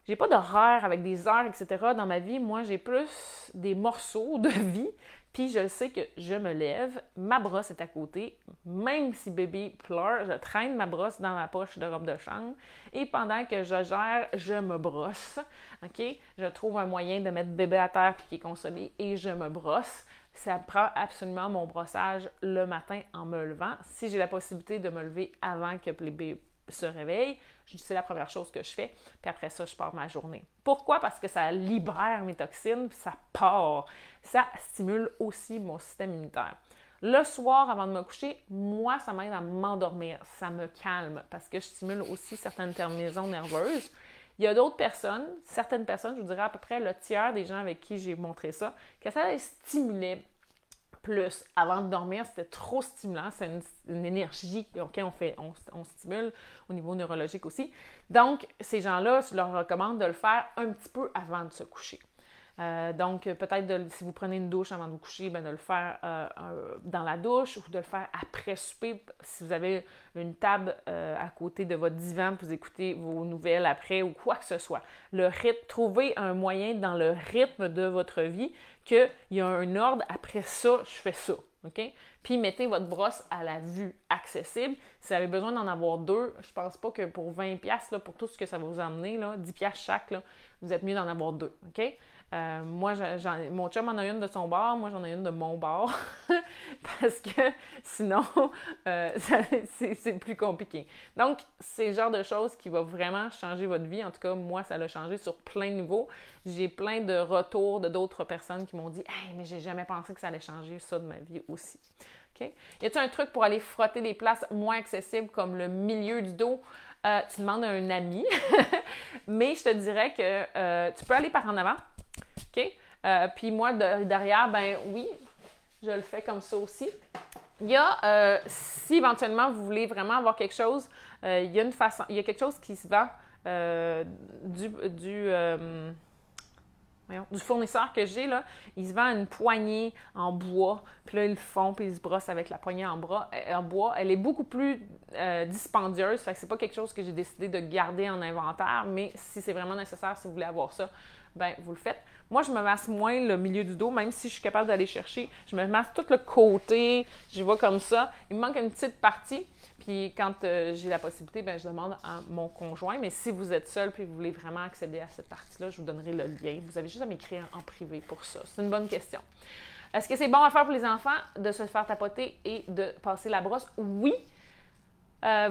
J'ai pas d'horaire avec des heures, etc. dans ma vie. Moi, j'ai plus des morceaux de vie. Puis je sais que je me lève, ma brosse est à côté. Même si bébé pleure, je traîne ma brosse dans ma poche de robe de chambre. Et pendant que je gère, je me brosse. OK? Je trouve un moyen de mettre bébé à terre puis qu'il est consolé et je me brosse. Ça prend absolument mon brossage le matin en me levant. Si j'ai la possibilité de me lever avant que le bébé se réveille, c'est la première chose que je fais. Puis après ça, je pars ma journée. Pourquoi? Parce que ça libère mes toxines, puis ça part. Ça stimule aussi mon système immunitaire. Le soir, avant de me coucher, moi, ça m'aide à m'endormir. Ça me calme parce que je stimule aussi certaines terminaisons nerveuses. Il y a d'autres personnes, certaines personnes, je vous dirais à peu près le tiers des gens avec qui j'ai montré ça, que ça les stimulait plus. Avant de dormir, c'était trop stimulant. C'est une énergie auquel on stimule au niveau neurologique aussi. Donc, ces gens-là, je leur recommande de le faire un petit peu avant de se coucher. Donc, peut-être si vous prenez une douche avant de vous coucher, bien, de le faire dans la douche ou de le faire après souper. Si vous avez une table à côté de votre divan, vous écoutez vos nouvelles après ou quoi que ce soit. Le rythme, trouvez un moyen dans le rythme de votre vie qu'il y a un ordre. Après ça, je fais ça. OK? Puis, mettez votre brosse à la vue accessible. Si vous avez besoin d'en avoir deux, je pense pas que pour 20$, là, pour tout ce que ça va vous emmener, là, 10$ chaque, là, vous êtes mieux d'en avoir deux. OK? Moi, mon chum en a une de son bord, moi j'en ai une de mon bord, parce que sinon, c'est plus compliqué. Donc, c'est le genre de choses qui va vraiment changer votre vie. En tout cas, moi, ça l'a changé sur plein de niveaux. J'ai plein de retours de d'autres personnes qui m'ont dit « Hey, mais j'ai jamais pensé que ça allait changer ça de ma vie aussi. » Okay? Y a-t-il un truc pour aller frotter des places moins accessibles comme le milieu du dos? Tu demandes à un ami, mais je te dirais que tu peux aller par en avant. OK? Puis moi, derrière, ben oui, je le fais comme ça aussi. Il y a, si éventuellement vous voulez vraiment avoir quelque chose, il y a quelque chose qui se vend du fournisseur que j'ai, là, il se vend une poignée en bois, puis là, ils le font, puis ils se brossent avec la poignée en bois. Elle est beaucoup plus dispendieuse, fait que c'est pas quelque chose que j'ai décidé de garder en inventaire, mais si c'est vraiment nécessaire, si vous voulez avoir ça, ben vous le faites. Moi, je me masse moins le milieu du dos, même si je suis capable d'aller chercher. Je me masse tout le côté, je vois comme ça. Il me manque une petite partie. Puis quand j'ai la possibilité, bien, je demande à mon conjoint. Mais si vous êtes seul et que vous voulez vraiment accéder à cette partie-là, je vous donnerai le lien. Vous avez juste à m'écrire en privé pour ça. C'est une bonne question. Est-ce que c'est bon à faire pour les enfants de se faire tapoter et de passer la brosse? Oui.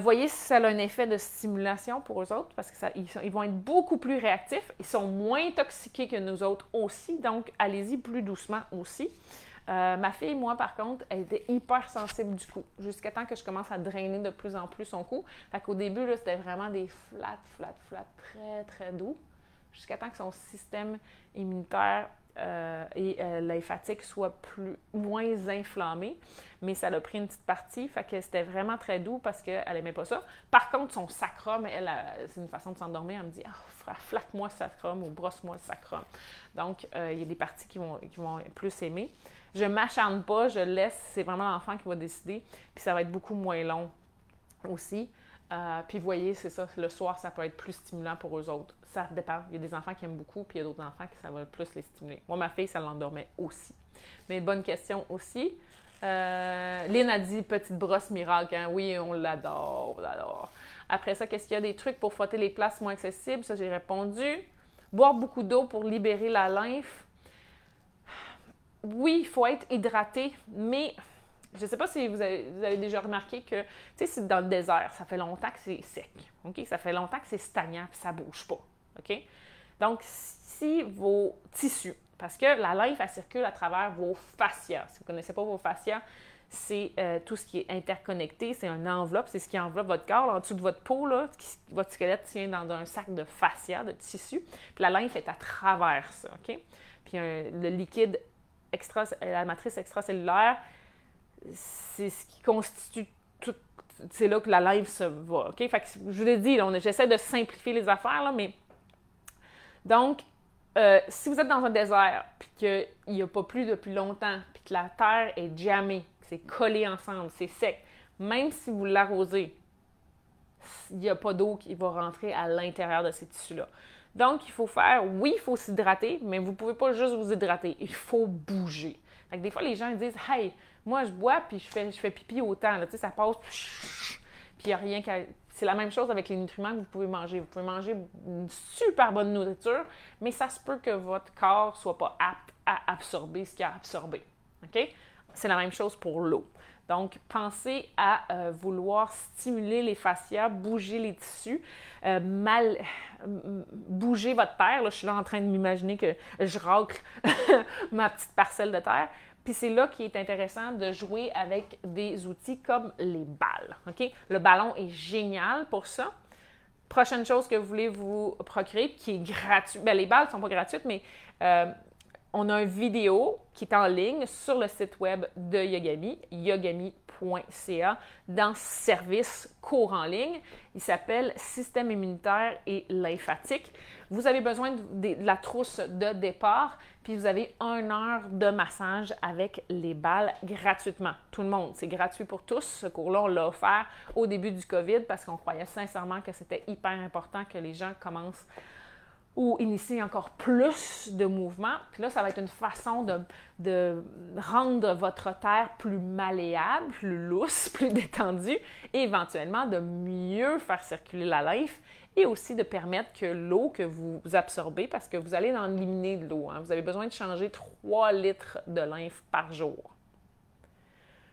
Voyez si ça a un effet de stimulation pour eux autres, parce qu'ils vont être beaucoup plus réactifs. Ils sont moins intoxiqués que nous autres aussi, donc allez-y plus doucement aussi. Ma fille, moi, par contre, elle était hyper sensible du cou, jusqu'à temps que je commence à drainer de plus en plus son cou. Fait qu'au début, là, c'était vraiment des flats, très, très doux, jusqu'à temps que son système immunitaire et lymphatique soit moins inflammé. Mais ça l'a pris une petite partie, fait que c'était vraiment très doux parce qu'elle n'aimait pas ça. Par contre, son sacrum, c'est une façon de s'endormir, elle me dit « flatte-moi le sacrum » ou « brosse-moi le sacrum ». Donc, il y a des parties qui vont plus aimer. Je ne m'acharne pas, je laisse, c'est vraiment l'enfant qui va décider, puis ça va être beaucoup moins long aussi. Puis vous voyez, c'est ça, le soir, ça peut être plus stimulant pour eux autres. Ça dépend. Il y a des enfants qui aiment beaucoup, puis il y a d'autres enfants qui ça va plus les stimuler. Moi, ma fille, ça l'endormait aussi. Mais bonne question aussi. Lynn a dit petite brosse miracle. Hein? Oui, on l'adore, on l'adore. Après ça, qu'est-ce qu'il y a des trucs pour frotter les places moins accessibles? Ça, j'ai répondu. Boire beaucoup d'eau pour libérer la lymphe. Oui, il faut être hydraté, mais je ne sais pas si vous avez déjà remarqué que, tu sais, c'est dans le désert, ça fait longtemps que c'est sec, OK? Ça fait longtemps que c'est stagnant et ça ne bouge pas, OK? Donc, si vos tissus, parce que la lymphe, elle circule à travers vos fascias. Si vous ne connaissez pas vos fascias, c'est tout ce qui est interconnecté, c'est une enveloppe, c'est ce qui enveloppe votre corps, là, en dessous de votre peau, là, votre squelette tient dans un sac de fascia, de tissu, puis la lymphe est à travers ça, OK? Puis le liquide la matrice extracellulaire, c'est ce qui constitue tout. C'est là que la lymphe se va. OK? Fait que, je vous l'ai dit, j'essaie de simplifier les affaires, là, mais. Donc, si vous êtes dans un désert, puis qu'il n'y a pas plu depuis longtemps, puis que la terre est jammée, c'est collé ensemble, c'est sec, même si vous l'arrosez, il n'y a pas d'eau qui va rentrer à l'intérieur de ces tissus-là. Donc, il faut il faut s'hydrater, mais vous ne pouvez pas juste vous hydrater. Il faut bouger. Fait que des fois, les gens disent « Hey, moi, je bois, puis je fais pipi autant. » Tu sais, ça passe, puis il n'y a rien qu'à... C'est la même chose avec les nutriments que vous pouvez manger. Vous pouvez manger une super bonne nourriture, mais ça se peut que votre corps ne soit pas apte à absorber ce qu'il a absorbé. OK? C'est la même chose pour l'eau. Donc, pensez à vouloir stimuler les fascias, bouger les tissus, bouger votre terre. Là, je suis là en train de m'imaginer que je racle ma petite parcelle de terre. Puis c'est là qu'il est intéressant de jouer avec des outils comme les balles. OK? Le ballon est génial pour ça. Prochaine chose que vous voulez vous procurer, qui est gratuite. Bien, les balles ne sont pas gratuites, mais on a une vidéo qui est en ligne sur le site web de Yogami, yogami.ca, dans service cours en ligne. Il s'appelle Système immunitaire et lymphatique. Vous avez besoin de la trousse de départ, puis vous avez 1 heure de massage avec les balles gratuitement. Tout le monde, c'est gratuit pour tous. Ce cours-là, on l'a offert au début du COVID parce qu'on croyait sincèrement que c'était hyper important que les gens commencent ou initier encore plus de mouvements. Puis là, ça va être une façon de rendre votre terre plus malléable, plus lousse, plus détendue et éventuellement de mieux faire circuler la lymphe et aussi de permettre que l'eau que vous absorbez, parce que vous allez en éliminer de l'eau, hein, vous avez besoin de changer 3 litres de lymphe par jour.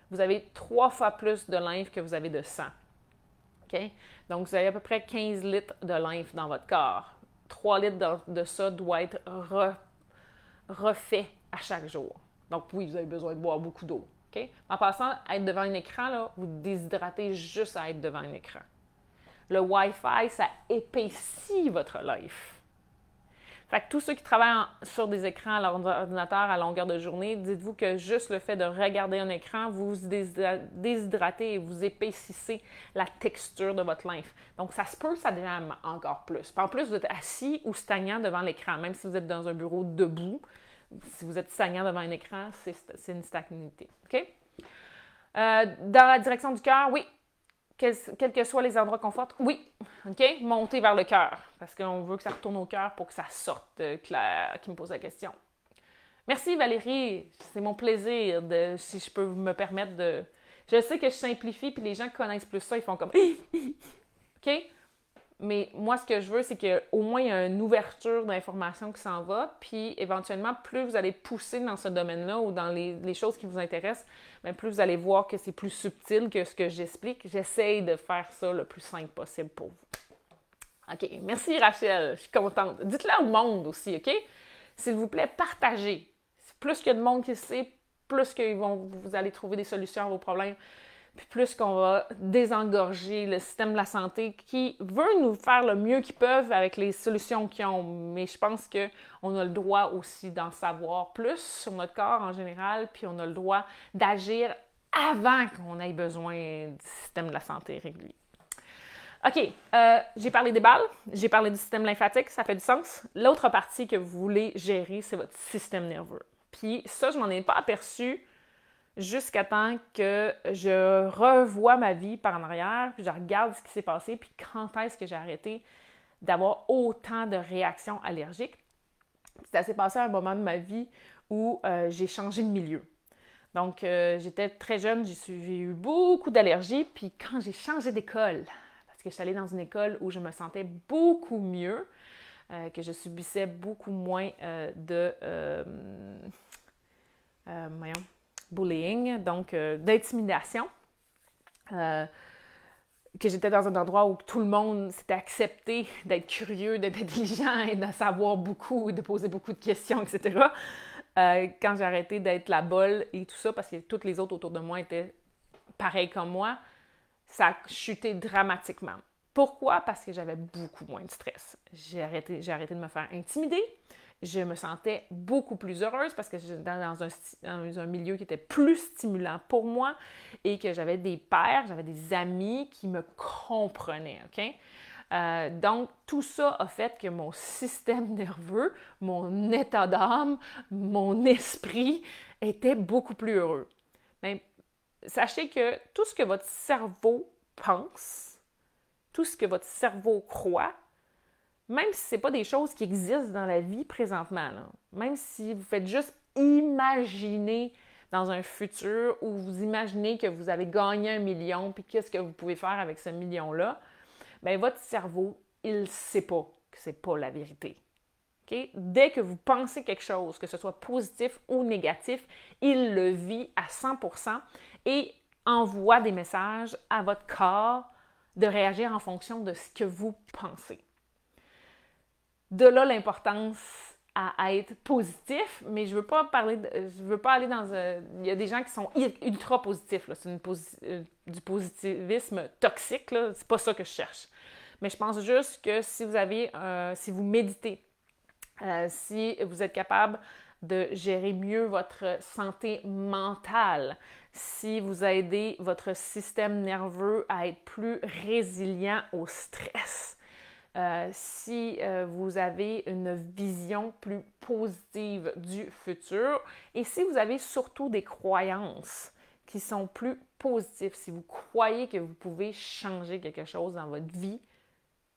Vous avez 3 fois plus de lymphe que vous avez de sang. Okay? Donc, vous avez à peu près 15 litres de lymphe dans votre corps. 3 litres de ça doit être refait à chaque jour. Donc, oui, vous avez besoin de boire beaucoup d'eau. Okay? En passant, être devant un écran, là, vous déshydratez juste à être devant un écran. Le Wi-Fi, ça épaissit votre lymphe. Fait que tous ceux qui travaillent sur des écrans à l'ordinateur à longueur de journée, dites-vous que juste le fait de regarder un écran, vous déshydratez et vous épaississez la texture de votre lymphe. Donc, ça se peut, ça devient encore plus. Puis en plus, vous êtes assis ou stagnant devant l'écran, même si vous êtes dans un bureau debout. Si vous êtes stagnant devant un écran, c'est une stagnité. OK? Dans la direction du cœur, oui. Quels que soient les endroits qu'on forte, oui, OK? Montez vers le cœur, parce qu'on veut que ça retourne au cœur pour que ça sorte. Claire, qui me pose la question. Merci Valérie, c'est mon plaisir, si je peux me permettre de... Je sais que je simplifie, puis les gens qui connaissent plus ça, ils font comme... OK? Mais moi, ce que je veux, c'est qu'au moins, il y a une ouverture d'information qui s'en va, puis éventuellement, plus vous allez pousser dans ce domaine-là ou dans les choses qui vous intéressent, bien, plus vous allez voir que c'est plus subtil que ce que j'explique. J'essaye de faire ça le plus simple possible pour vous. OK. Merci, Rachel. Je suis contente. Dites-le au monde aussi, OK? S'il vous plaît, partagez. Plus qu'il y a de monde qui sait, plus que vous allez trouver des solutions à vos problèmes, puis plus qu'on va désengorger le système de la santé qui veut nous faire le mieux qu'ils peuvent avec les solutions qu'ils ont. Mais je pense qu'on a le droit aussi d'en savoir plus sur notre corps en général, puis on a le droit d'agir avant qu'on ait besoin du système de la santé régulier. OK, j'ai parlé des balles, j'ai parlé du système lymphatique, ça fait du sens. L'autre partie que vous voulez gérer, c'est votre système nerveux. Puis ça, je m'en ai pas aperçu jusqu'à temps que je revois ma vie par en arrière, puis je regarde ce qui s'est passé, puis quand est-ce que j'ai arrêté d'avoir autant de réactions allergiques. Ça s'est passé à un moment de ma vie où j'ai changé de milieu. Donc, j'étais très jeune, j'ai eu beaucoup d'allergies, puis quand j'ai changé d'école, parce que je suis allée dans une école où je me sentais beaucoup mieux, que je subissais beaucoup moins de bullying, donc d'intimidation, que j'étais dans un endroit où tout le monde s'était accepté d'être curieux, d'être intelligent et de savoir beaucoup, de poser beaucoup de questions, etc. Quand j'ai arrêté d'être la bolle et tout ça, parce que toutes les autres autour de moi étaient pareils comme moi, ça a chuté dramatiquement. Pourquoi? Parce que j'avais beaucoup moins de stress. J'ai arrêté de me faire intimider. Je me sentais beaucoup plus heureuse parce que j'étais dans un milieu qui était plus stimulant pour moi et que j'avais des pairs, j'avais des amis qui me comprenaient, OK? Donc, tout ça a fait que mon système nerveux, mon état d'âme, mon esprit était beaucoup plus heureux. Mais sachez que tout ce que votre cerveau pense, tout ce que votre cerveau croit, même si ce n'est pas des choses qui existent dans la vie présentement, là, même si vous faites juste imaginer dans un futur où vous imaginez que vous avez gagné 1 million, puis qu'est-ce que vous pouvez faire avec ce million-là, bien, votre cerveau, il ne sait pas que ce n'est pas la vérité. Okay? Dès que vous pensez quelque chose, que ce soit positif ou négatif, il le vit à 100% et envoie des messages à votre corps de réagir en fonction de ce que vous pensez. De là l'importance à être positif, mais je veux pas aller dans il y a des gens qui sont ultra positifs, là. C'est du positivisme toxique, là. C'est pas ça que je cherche. Mais je pense juste que si vous méditez, si vous êtes capable de gérer mieux votre santé mentale, si vous aidez votre système nerveux à être plus résilient au stress, si vous avez une vision plus positive du futur et si vous avez surtout des croyances qui sont plus positives, si vous croyez que vous pouvez changer quelque chose dans votre vie,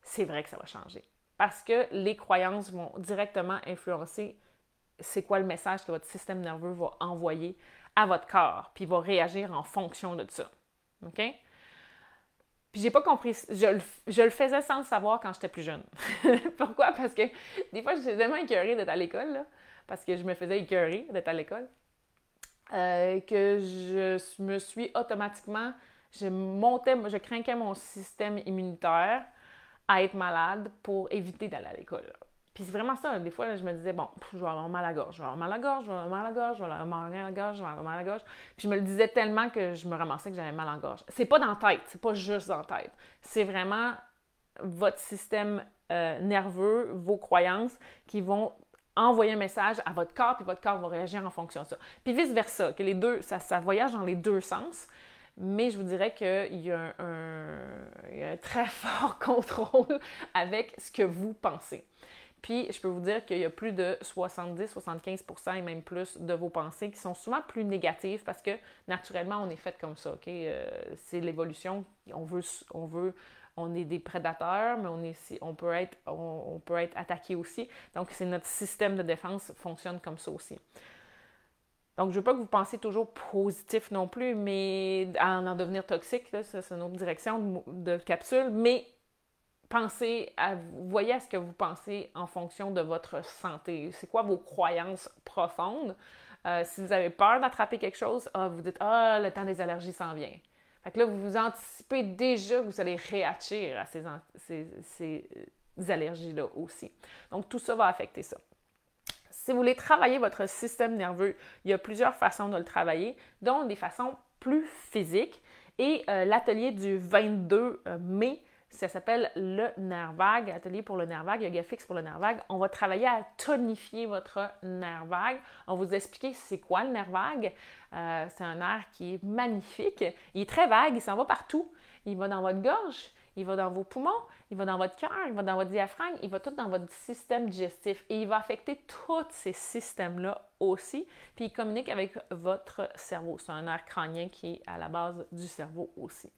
c'est vrai que ça va changer. Parce que les croyances vont directement influencer c'est quoi le message que votre système nerveux va envoyer à votre corps, puis il va réagir en fonction de ça. OK? Puis j'ai pas compris, je le faisais sans le savoir quand j'étais plus jeune. Pourquoi? Parce que des fois, j'étais tellement écœurée d'être à l'école, là, parce que je me faisais écœurer d'être à l'école, que je me suis automatiquement, je craquais mon système immunitaire à être malade pour éviter d'aller à l'école. Puis c'est vraiment ça. Des fois, là, je me disais, bon, je vais avoir mal à la gorge, je vais avoir mal à la gorge, je vais avoir mal à la gorge, je vais avoir mal à la gorge, je vais avoir mal à la gorge. Puis je me le disais tellement que je me ramassais que j'avais mal en gorge. C'est pas dans la tête, c'est pas juste dans la tête. C'est vraiment votre système nerveux, vos croyances qui vont envoyer un message à votre corps, puis votre corps va réagir en fonction de ça. Puis vice-versa, que les deux, ça voyage dans les deux sens. Mais je vous dirais qu'il y a un très fort contrôle avec ce que vous pensez. Puis, je peux vous dire qu'il y a plus de 70-75% et même plus de vos pensées qui sont souvent plus négatives parce que, naturellement, on est fait comme ça, OK? C'est l'évolution. On est des prédateurs, mais on peut être attaqué aussi. Donc, c'est notre système de défense fonctionne comme ça aussi. Donc, je ne veux pas que vous pensiez toujours positif non plus, mais à en devenir toxique, là, ça, c'est une autre direction de capsule, mais voyez à ce que vous pensez en fonction de votre santé. C'est quoi vos croyances profondes? Si vous avez peur d'attraper quelque chose, vous dites « Ah, le temps des allergies s'en vient ». Fait que là, vous anticipez déjà que vous allez réagir à ces allergies-là aussi. Donc, tout ça va affecter ça. Si vous voulez travailler votre système nerveux, il y a plusieurs façons de le travailler, dont des façons plus physiques. Et l'atelier du 22 mai, ça s'appelle le nerf vague, atelier pour le nerf vague, yoga fixe pour le nerf vague. On va travailler à tonifier votre nerf vague. On va vous expliquer c'est quoi le nerf vague. C'est un nerf qui est magnifique. Il est très vague, il s'en va partout. Il va dans votre gorge, il va dans vos poumons, il va dans votre cœur, il va dans votre diaphragme, il va tout dans votre système digestif et il va affecter tous ces systèmes-là aussi, puis il communique avec votre cerveau. C'est un nerf crânien qui est à la base du cerveau aussi.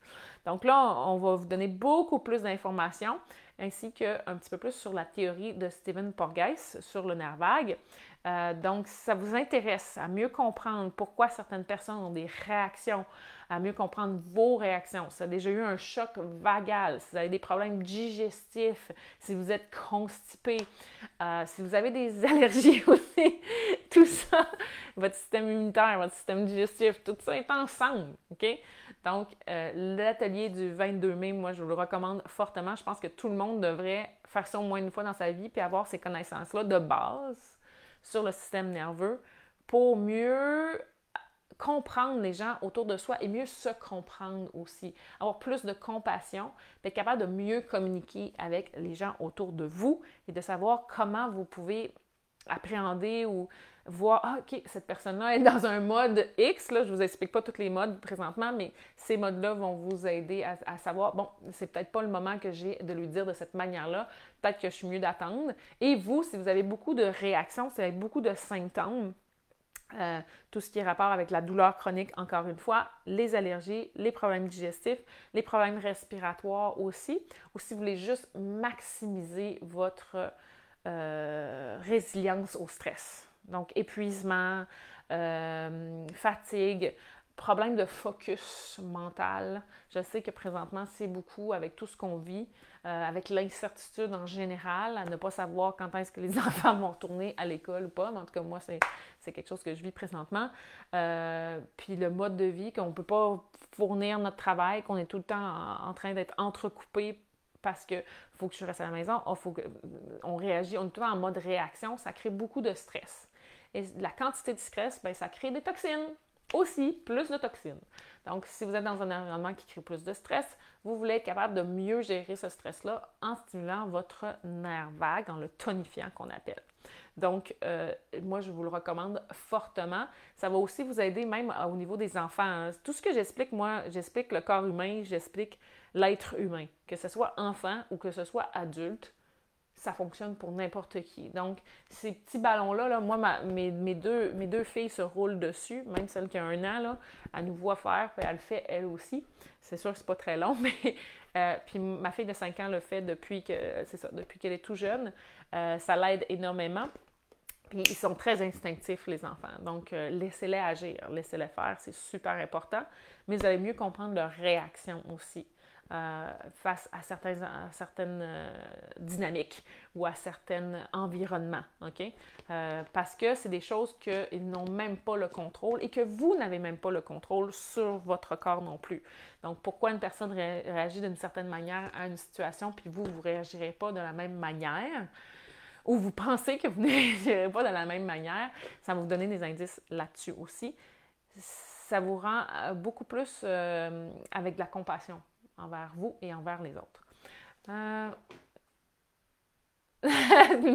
Donc là, on va vous donner beaucoup plus d'informations, ainsi qu'un petit peu plus sur la théorie de Stephen Porges sur le nerf vague. Donc, si ça vous intéresse à mieux comprendre pourquoi certaines personnes ont des réactions, à mieux comprendre vos réactions, si vous avez déjà eu un choc vagal, si vous avez des problèmes digestifs, si vous êtes constipé, si vous avez des allergies aussi, tout ça, votre système immunitaire, votre système digestif, tout ça est ensemble, OK? Donc, l'atelier du 22 mai, moi, je vous le recommande fortement. Je pense que tout le monde devrait faire ça au moins une fois dans sa vie puis avoir ces connaissances-là de base sur le système nerveux pour mieux comprendre les gens autour de soi et mieux se comprendre aussi. Avoir plus de compassion, être capable de mieux communiquer avec les gens autour de vous et de savoir comment vous pouvez appréhender ou voir, ah, OK, cette personne-là est dans un mode X, là, je ne vous explique pas tous les modes présentement, mais ces modes-là vont vous aider à savoir, bon, c'est peut-être pas le moment que j'ai de lui dire de cette manière-là, peut-être que je suis mieux d'attendre. Et vous, si vous avez beaucoup de réactions, si vous avez beaucoup de symptômes, tout ce qui est rapport avec la douleur chronique, encore une fois, les allergies, les problèmes digestifs, les problèmes respiratoires aussi, ou si vous voulez juste maximiser votre résilience au stress. Donc, épuisement, fatigue, problème de focus mental. Je sais que présentement, c'est beaucoup avec tout ce qu'on vit, avec l'incertitude en général, à ne pas savoir quand est-ce que les enfants vont retourner à l'école ou pas. En tout cas, moi, c'est quelque chose que je vis présentement. Puis le mode de vie, qu'on ne peut pas fournir notre travail, qu'on est tout le temps en train d'être entrecoupé parce qu'il faut que je reste à la maison, on réagit, on est tout le temps en mode réaction, ça crée beaucoup de stress. Et la quantité de stress, bien, ça crée des toxines. Aussi, plus de toxines. Donc, si vous êtes dans un environnement qui crée plus de stress, vous voulez être capable de mieux gérer ce stress-là en stimulant votre nerf vague, en le tonifiant qu'on appelle. Donc, moi, je vous le recommande fortement. Ça va aussi vous aider même au niveau des enfants. Hein. Tout ce que j'explique, moi, j'explique le corps humain, j'explique l'être humain. Que ce soit enfant ou que ce soit adulte, ça fonctionne pour n'importe qui. Donc, ces petits ballons-là, là, moi, mes deux filles se roulent dessus, même celle qui a 1 an, là, elle nous voit faire, puis elle le fait elle aussi. C'est sûr que c'est pas très long, mais puis ma fille de 5 ans le fait depuis qu'elle est tout jeune. Ça l'aide énormément. Puis ils sont très instinctifs, les enfants. Donc, laissez-les agir, laissez-les faire, c'est super important. Mais vous allez mieux comprendre leur réaction aussi. Face à certaines dynamiques ou à certains environnements, OK? Parce que c'est des choses qu'ils n'ont même pas le contrôle et que vous n'avez même pas le contrôle sur votre corps non plus. Donc, pourquoi une personne réagit d'une certaine manière à une situation puis vous ne réagirez pas de la même manière ou vous pensez que vous ne réagirez pas de la même manière, ça va vous donner des indices là-dessus aussi. Ça vous rend beaucoup plus avec de la compassion envers vous et envers les autres.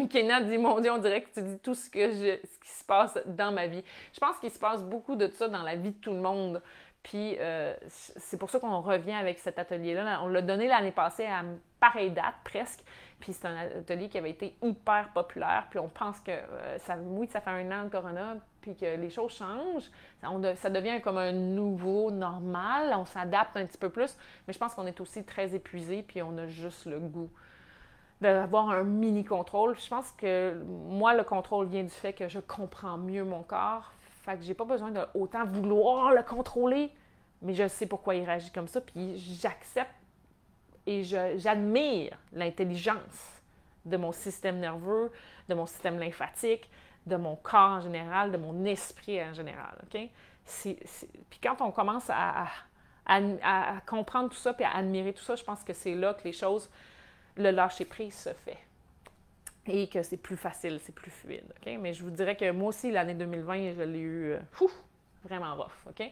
Kenna dit, mon Dieu, on dirait que tu dis tout ce qui se passe dans ma vie. Je pense qu'il se passe beaucoup de ça dans la vie de tout le monde. Puis c'est pour ça qu'on revient avec cet atelier-là. On l'a donné l'année passée à pareille date, presque. Puis c'est un atelier qui avait été hyper populaire. Puis on pense que, ça fait 1 an le corona, puis que les choses changent. Ça devient comme un nouveau normal. On s'adapte un petit peu plus. Mais je pense qu'on est aussi très épuisé, puis on a juste le goût d'avoir un mini-contrôle. Je pense que moi, le contrôle vient du fait que je comprends mieux mon corps. Fait que j'ai pas besoin de autant vouloir le contrôler, mais je sais pourquoi il réagit comme ça, puis j'accepte et j'admire l'intelligence de mon système nerveux, de mon système lymphatique, de mon corps en général, de mon esprit en général, OK? Puis quand on commence à comprendre tout ça puis à admirer tout ça, je pense que c'est là que les choses, le lâcher-prise se fait. et que c'est plus facile, c'est plus fluide. OK? Mais je vous dirais que moi aussi, l'année 2020, je l'ai eu vraiment rough. OK?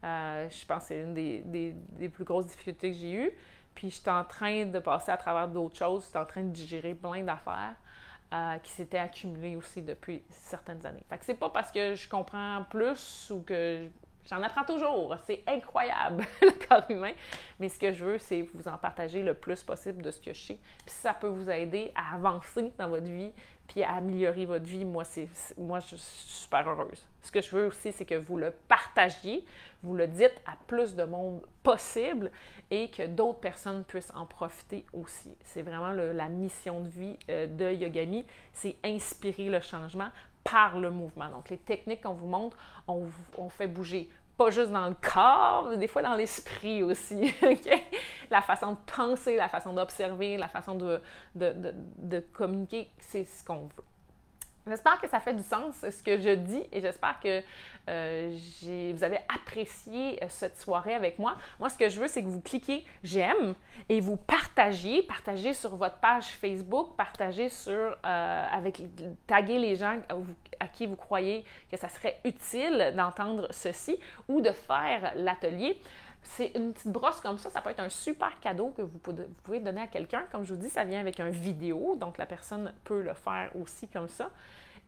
Je pense que c'est une des plus grosses difficultés que j'ai eues. Puis je suis en train de passer à travers d'autres choses. Je suis en train de digérer plein d'affaires qui s'étaient accumulées aussi depuis certaines années. Fait que c'est pas parce que je comprends plus ou que j'en apprends toujours. C'est incroyable, le corps humain. Mais ce que je veux, c'est vous en partager le plus possible de ce que je sais. Puis si ça peut vous aider à avancer dans votre vie puis à améliorer votre vie, moi, je suis super heureuse. Ce que je veux aussi, c'est que vous le partagiez, vous le dites à plus de monde possible et que d'autres personnes puissent en profiter aussi. C'est vraiment la mission de vie de Yogami, c'est inspirer le changement par le mouvement. Donc, les techniques qu'on vous montre, on fait bouger, pas juste dans le corps, mais des fois dans l'esprit aussi. Okay? La façon de penser, la façon d'observer, la façon de communiquer, c'est ce qu'on veut. J'espère que ça fait du sens, ce que je dis, et j'espère que vous avez apprécié cette soirée avec moi. Moi, ce que je veux, c'est que vous cliquez « J'aime » et vous partagez sur votre page Facebook, partagez taguez les gens à qui vous croyez que ça serait utile d'entendre ceci ou de faire l'atelier. C'est une petite brosse comme ça peut être un super cadeau que vous pouvez donner à quelqu'un. Comme je vous dis, ça vient avec une vidéo, donc la personne peut le faire aussi comme ça.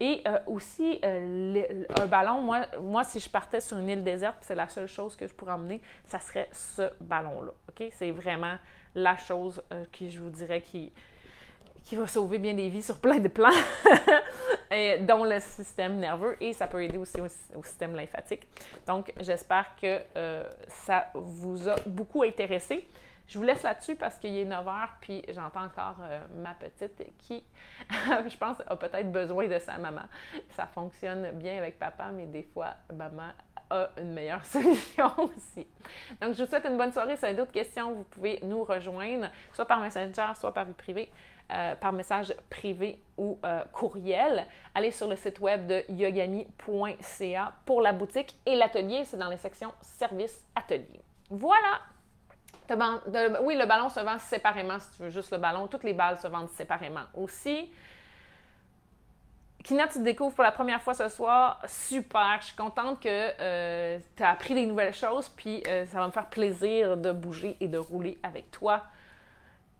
Et aussi, un ballon, moi, si je partais sur une île déserte, c'est la seule chose que je pourrais emmener, ça serait ce ballon-là. OK? C'est vraiment la chose que je vous dirais qui va sauver bien des vies sur plein de plans, dont le système nerveux, et ça peut aider aussi au système lymphatique. Donc, j'espère que ça vous a beaucoup intéressé. Je vous laisse là-dessus parce qu'il est 9 h, puis j'entends encore ma petite qui, je pense, a peut-être besoin de sa maman. Ça fonctionne bien avec papa, mais des fois, maman a une meilleure solution aussi. Donc, je vous souhaite une bonne soirée. Si vous avez d'autres questions, vous pouvez nous rejoindre, soit par Messenger, soit par privé. Par message privé ou courriel. Allez sur le site web de yogami.ca pour la boutique et l'atelier, c'est dans les sections services atelier. Voilà! Oui, le ballon se vend séparément si tu veux juste le ballon. Toutes les balles se vendent séparément aussi. Kina, tu te découvres pour la première fois ce soir. Super! Je suis contente que tu as appris des nouvelles choses, puis ça va me faire plaisir de bouger et de rouler avec toi.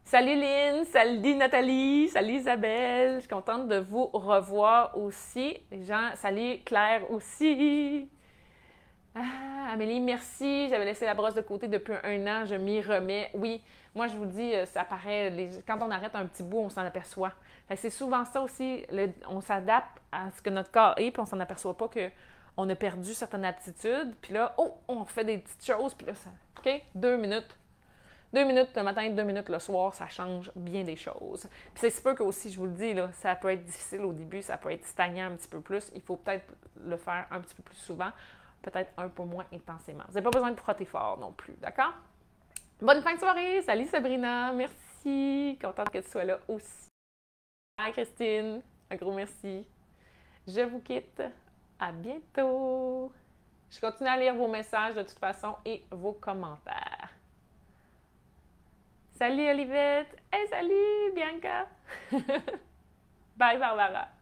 Salut Lynn, salut Nathalie, salut Isabelle, je suis contente de vous revoir aussi. Salut Claire aussi. Ah, Amélie, merci, j'avais laissé la brosse de côté depuis 1 an, je m'y remets. Oui, moi je vous dis, ça paraît, quand on arrête un petit bout, on s'en aperçoit. C'est souvent ça aussi, on s'adapte à ce que notre corps est, puis on s'en aperçoit pas qu'on a perdu certaines aptitudes, puis là, on fait des petites choses, puis là, OK, 2 minutes. 2 minutes le matin, 2 minutes le soir, ça change bien des choses. Puis c'est sûr que aussi, je vous le dis, là, ça peut être difficile au début, ça peut être stagnant un petit peu plus. Il faut peut-être le faire un petit peu plus souvent, peut-être un peu moins intensément. Vous n'avez pas besoin de frotter fort non plus, d'accord? Bonne fin de soirée! Salut Sabrina! Merci! Contente que tu sois là aussi. Bye Christine! Un gros merci. Je vous quitte. À bientôt! Je continue à lire vos messages de toute façon et vos commentaires. Salut Olivette! Hey, salut Bianca! Bye Barbara!